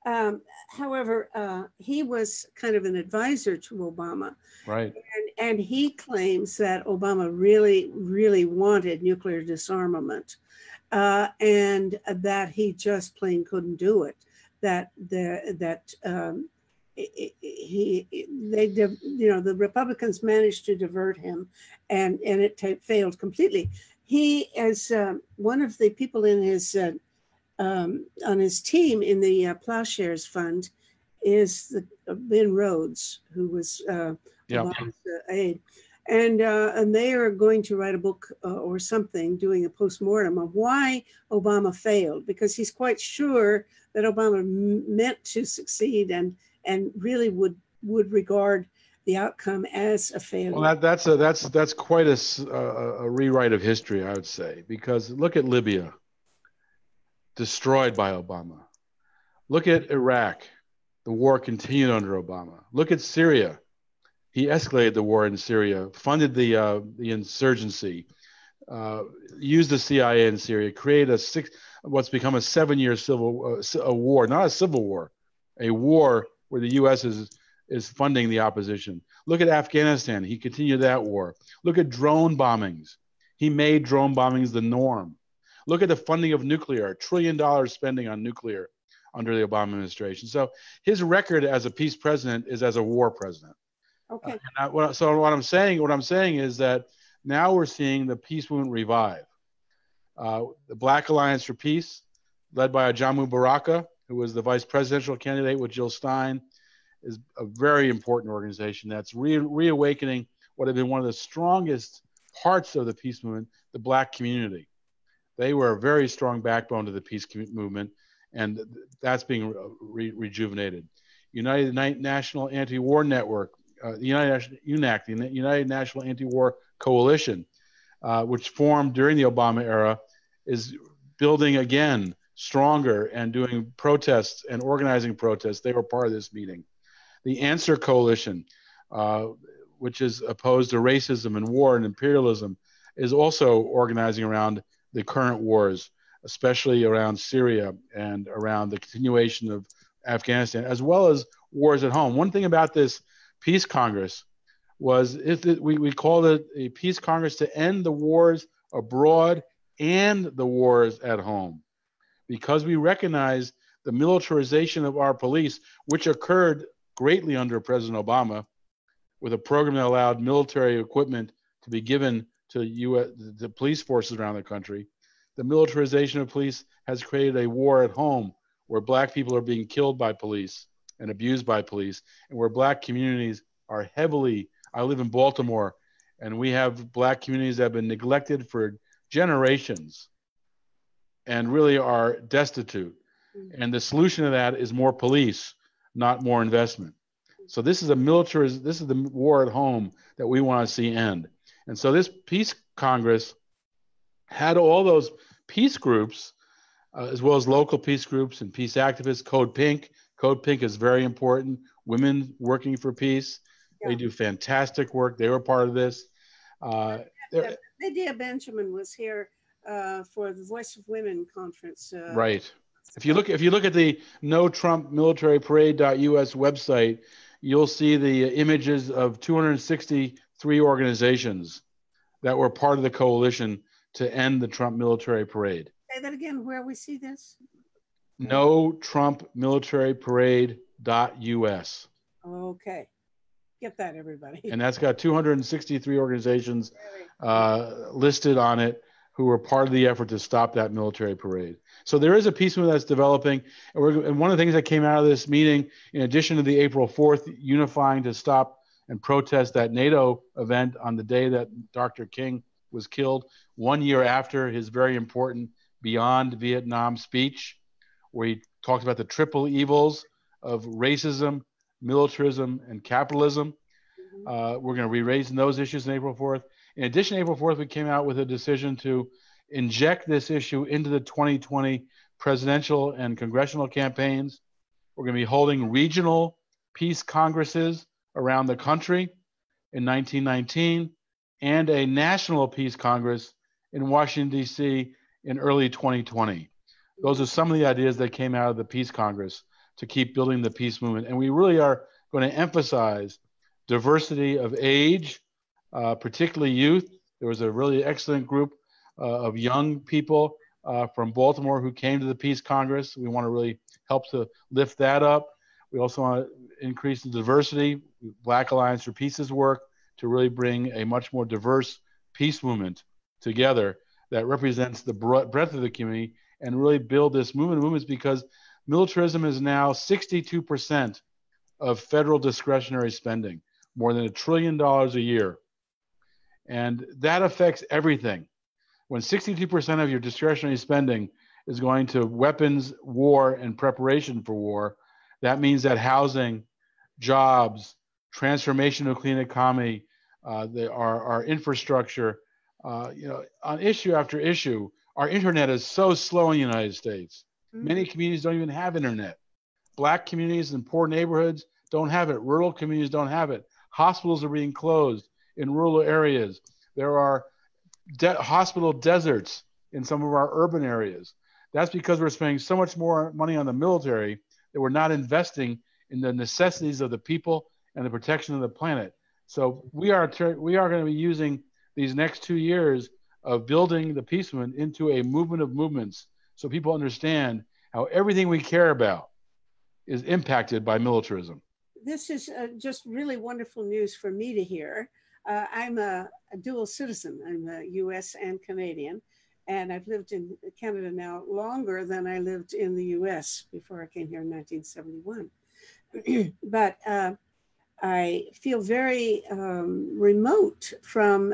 However, he was kind of an advisor to Obama. Right. And he claims that Obama really, really wanted nuclear disarmament, and that he just plain couldn't do it. The Republicans managed to divert him, and it failed completely. he, as one of the people in his on his team in the Plowshares Fund, is the Ben Rhodes, who was Obama's aide, and they are going to write a book or something, doing a postmortem of why Obama failed, because he's quite sure that Obama meant to succeed and really would regard the outcome as a failure. Well, that's quite a rewrite of history, I would say, because look at Libya, destroyed by Obama. Look at Iraq, the war continued under Obama. Look at Syria, he escalated the war in Syria, funded the insurgency, used the CIA in Syria, created what's become a 7-year a war, not a civil war, a war where the U.S. is funding the opposition. Look at Afghanistan. He continued that war. Look at drone bombings. He made drone bombings the norm. Look at the funding of nuclear, $1 trillion spending on nuclear under the Obama administration. So his record as a peace president is as a war president. Okay. So what I'm saying is that now we're seeing the peace movement revive. The Black Alliance for Peace, led by Ajamu Baraka, who was the vice presidential candidate with Jill Stein, is a very important organization that's reawakening what had been one of the strongest parts of the peace movement, the Black community. They were a very strong backbone to the peace movement, and that's being rejuvenated. United National Anti-War Network, the UNAC, the United National Anti-War Coalition, which formed during the Obama era, is building again stronger and doing protests and organizing protests. They were part of this meeting. The Answer Coalition, which is opposed to racism and war and imperialism, is also organizing around the current wars, especially around Syria and around the continuation of Afghanistan, as well as wars at home. One thing about this Peace Congress was we called it a Peace Congress to end the wars abroad and the wars at home, because we recognize the militarization of our police, which occurred greatly under President Obama, with a program that allowed military equipment to be given to the police forces around the country. The militarization of police has created a war at home where Black people are being killed by police and abused by police, and where Black communities are heavily, I live in Baltimore, and we have Black communities that have been neglected for generations and really are destitute. And the solution to that is more police, not more investment. So this is the war at home that we want to see end. And so this Peace Congress had all those peace groups, as well as local peace groups and peace activists. Code Pink. Code Pink is very important. Women working for peace. Yeah. They do fantastic work. They were part of this. Lydia Benjamin was here for the Voice of Women conference. Right. If you look at the No Trump Military Parade.us website, you'll see the images of 263 organizations that were part of the coalition to end the Trump military parade. Say that again, where we see this? No Trump Military Parade.us. Okay. Get that, everybody. And that's got 263 organizations listed on it who were part of the effort to stop that military parade. So there is a peace movement that's developing. And one of the things that came out of this meeting, in addition to the April 4th unifying to stop and protest that NATO event on the day that Dr. King was killed, 1 year after his very important Beyond Vietnam speech, where he talked about the triple evils of racism, militarism, and capitalism. We're going to be raising those issues on April 4th. In addition, April 4th, we came out with a decision to inject this issue into the 2020 presidential and congressional campaigns. We're going to be holding regional peace congresses around the country in 1919 and a national peace congress in Washington, D.C. in early 2020. Those are some of the ideas that came out of the Peace Congress to keep building the peace movement. And we really are going to emphasize diversity of age, particularly youth. There was a really excellent group of young people from Baltimore who came to the Peace Congress. We want to really help to lift that up. We also want to increase the diversity. Black Alliance for Peace's work to really bring a much more diverse peace movement together that represents the breadth of the community and really build this movement of movements, because militarism is now 62% of federal discretionary spending, more than $1 trillion a year. And that affects everything. When 62% of your discretionary spending is going to weapons, war, and preparation for war, that means that housing, jobs, transformation of a clean economy, our infrastructure, on issue after issue, our internet is so slow in the United States. Mm-hmm. Many communities don't even have internet. Black communities in poor neighborhoods don't have it. Rural communities don't have it. Hospitals are being closed in rural areas. There are hospital deserts in some of our urban areas. That's because we're spending so much more money on the military that we're not investing in the necessities of the people and the protection of the planet. So we are going to be using these next 2 years of building the peace movement into a movement of movements, so people understand how everything we care about is impacted by militarism. This is just really wonderful news for me to hear. I'm a dual citizen. I'm a US and Canadian, and I've lived in Canada now longer than I lived in the US before I came here in 1971. But I feel very remote from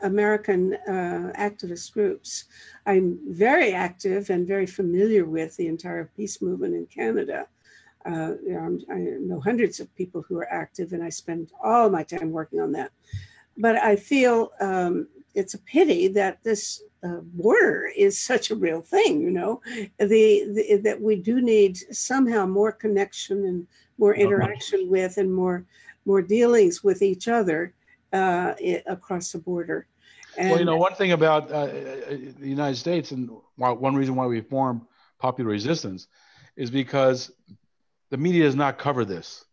American activist groups. I'm very active and very familiar with the entire peace movement in Canada. I know hundreds of people who are active, and I spend all my time working on that. But I feel it's a pity that this border is such a real thing, that we do need somehow more connection and more interaction with, and more dealings with each other across the border. And, well, one thing about the United States, and one reason why we formed Popular Resistance, is because the media does not cover this.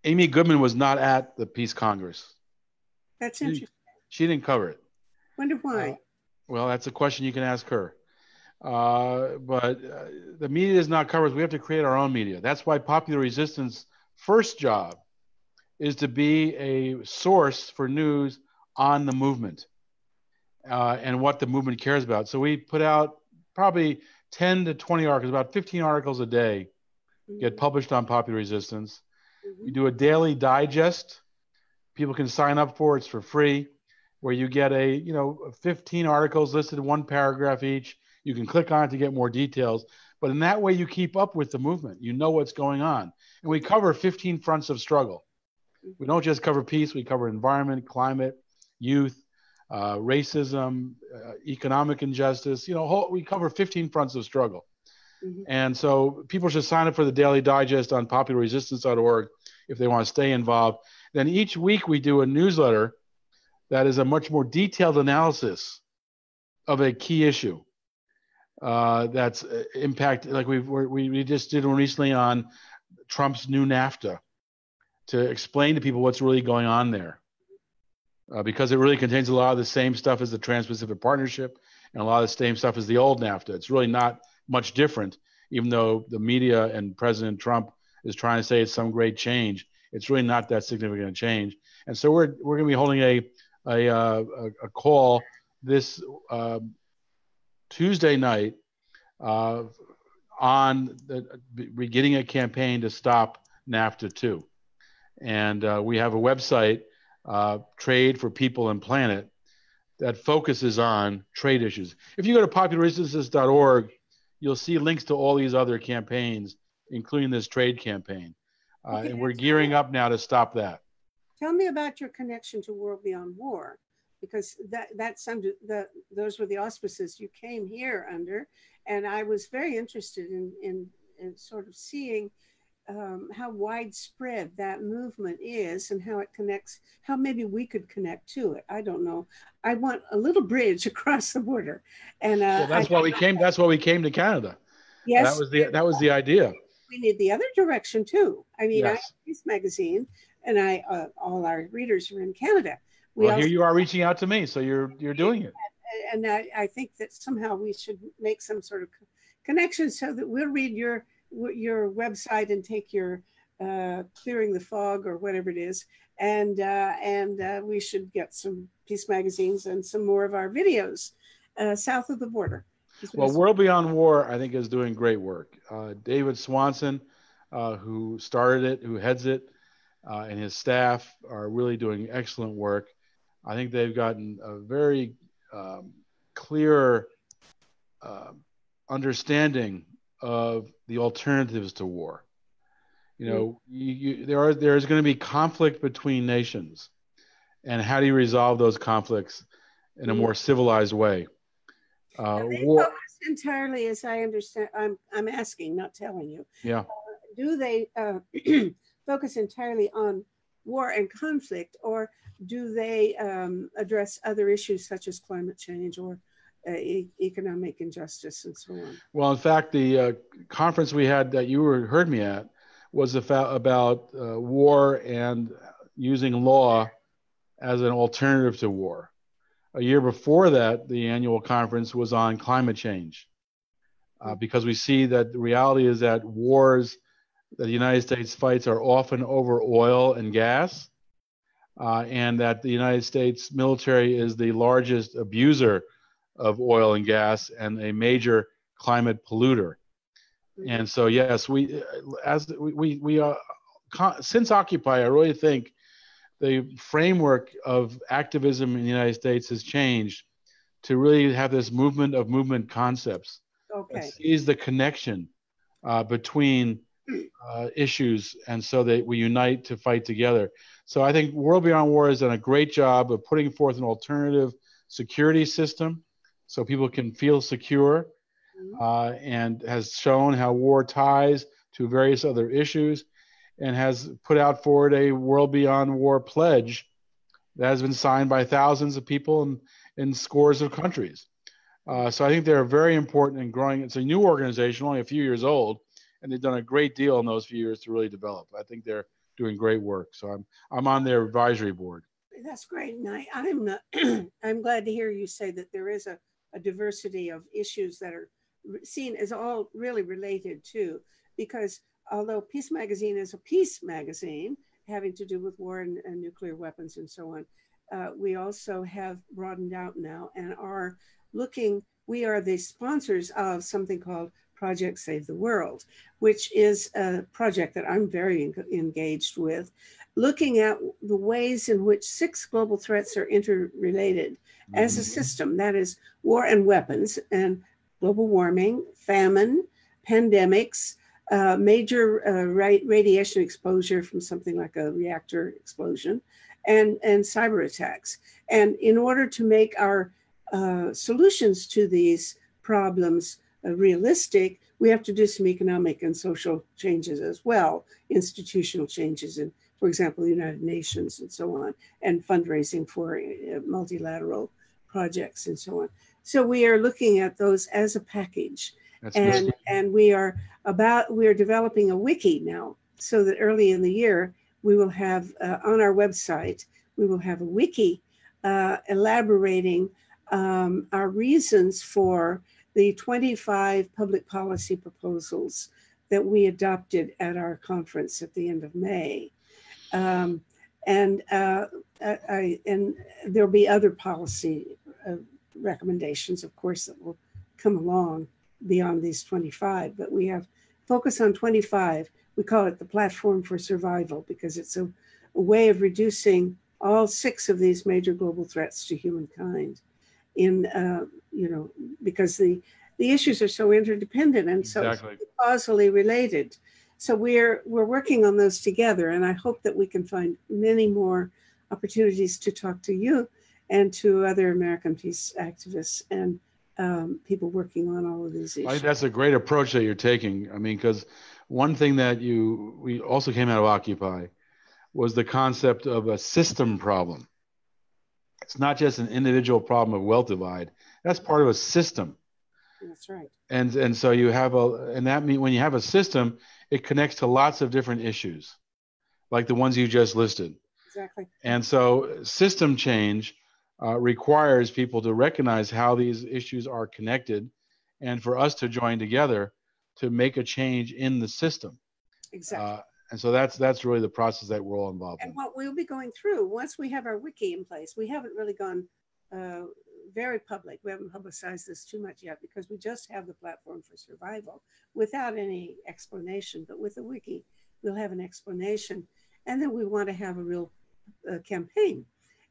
Amy Goodman was not at the Peace Congress. That's interesting. She didn't cover it. Wonder why? Well, that's a question you can ask her. But the media does not cover it. We have to create our own media. That's why Popular Resistance first job is to be a source for news on the movement and what the movement cares about. So we put out probably 10 to 20 articles, about 15 articles a day, get published on Popular Resistance. We do a daily digest. People can sign up for it. It's for free, where you get 15 articles listed in one paragraph each. You can click on it to get more details. But in that way, you keep up with the movement. You know what's going on. And we cover 15 fronts of struggle. We don't just cover peace. We cover environment, climate, youth, racism, economic injustice. We cover 15 fronts of struggle. And so people should sign up for the Daily Digest on popularresistance.org if they want to stay involved. Then each week we do a newsletter that is a much more detailed analysis of a key issue that's impact. Like we just did one recently on Trump's new NAFTA, to explain to people what's really going on there, because it really contains a lot of the same stuff as the Trans-Pacific Partnership and a lot of the same stuff as the old NAFTA. It's really not much different, even though the media and President Trump is trying to say it's some great change. It's really not that significant a change. And so we're going to be holding a call this Tuesday night on beginning a campaign to stop NAFTA too. And we have a website, Trade for People and Planet, that focuses on trade issues. If you go to popularresistance.org, you'll see links to all these other campaigns, including this trade campaign. And we're gearing up now to stop that. Tell me about your connection to World Beyond War, because that's under those were the auspices you came here under. And I was very interested in sort of seeing how widespread that movement is and how it connects, how maybe we could connect to it. I don't know. I want a little bridge across the border. And that's why we came. That's why we came to Canada. Yes, that was the idea. We need the other direction too. I mean, yes. I have this magazine, and all our readers are in Canada. Well, here you are reaching out to me, so you're doing it. And I think that somehow we should make some sort of connection so that we'll read your website and take your Clearing the Fog or whatever it is, and we should get some peace magazines and some more of our videos. south of the border. Well, World Beyond War, I think, is doing great work. David Swanson, who started it, who heads it, and his staff are really doing excellent work. I think they've gotten a very clear understanding of the alternatives to war. You know, there's going to be conflict between nations, and how do you resolve those conflicts in a more civilized way? They focus entirely, as I understand. I'm asking, not telling you. Yeah. Do they focus entirely on war and conflict, or do they address other issues such as climate change or economic injustice and so on? Well, in fact, the conference we had that you heard me at was about war and using law as an alternative to war. A year before that, the annual conference was on climate change, because we see that the reality is that wars that the United States fights are often over oil and gas, and that the United States military is the largest abuser of oil and gas and a major climate polluter. And so, yes, since Occupy, I really think the framework of activism in the United States has changed to really have this movement of movement concepts. Okay. That sees the connection between issues, and so that we unite to fight together. So I think World Beyond War has done a great job of putting forth an alternative security system so people can feel secure, and has shown how war ties to various other issues, and has put out forward a World Beyond War pledge that has been signed by thousands of people in scores of countries. So I think they're very important in growing. It's a new organization, only a few years old, and they've done a great deal in those few years to really develop. I think they're doing great work. So I'm on their advisory board. That's great. And I'm glad to hear you say that there is a diversity of issues that are seen as all really related to, because although Peace Magazine is a peace magazine having to do with war and nuclear weapons and so on, we also have broadened out now and are looking, we are the sponsors of something called Project Save the World, which is a project that I'm very engaged with, looking at the ways in which 6 global threats are interrelated as a system. That is war and weapons, and global warming, famine, pandemics, major radiation exposure from something like a reactor explosion, and cyber attacks. And in order to make our solutions to these problems realistic, we have to do some economic and social changes as well, institutional changes in, for example, the United Nations and so on, and fundraising for multilateral projects and so on. So we are looking at those as a package. And we are developing a wiki now, so that early in the year, we will have on our website, we will have a wiki elaborating our reasons for the 25 public policy proposals that we adopted at our conference at the end of May. And there'll be other policy recommendations, of course, that will come along beyond these 25, but we have focus on 25. We call it the platform for survival, because it's a way of reducing all 6 of these major global threats to humankind because the issues are so interdependent and so causally related. So we're working on those together, and I hope that we can find many more opportunities to talk to you and to other American peace activists and people working on all of these issues. I think that's a great approach that you're taking. I mean, because one thing that we also came out of Occupy was the concept of a system problem. It's not just an individual problem of wealth divide. That's part of a system. That's right. And so you have when you have a system, it connects to lots of different issues, like the ones you just listed. Exactly. And so system change requires people to recognize how these issues are connected, and for us to join together to make a change in the system. Exactly. And so that's really the process that we're all involved in. And what we'll be going through once we have our wiki in place, we haven't really gone very public. We haven't publicized this too much yet because we just have the platform for survival without any explanation. But with the wiki, we'll have an explanation. And then we want to have a real campaign.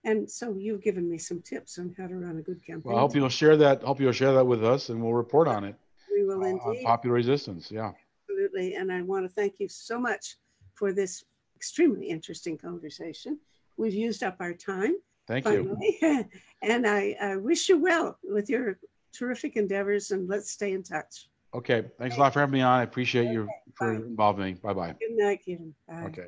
And so you've given me some tips on how to run a good campaign. Well, I hope you'll share that. Hope you'll share that with us, and we'll report on it. We will on indeed. Popular Resistance. Yeah. Absolutely. And I want to thank you so much for this extremely interesting conversation. We've used up our time. Thank finally. you. And I wish you well with your terrific endeavors, and let's stay in touch. Okay. Thanks a lot for having me on. I appreciate you for involving me. Bye-bye. Good night, Kevin. Bye. Okay.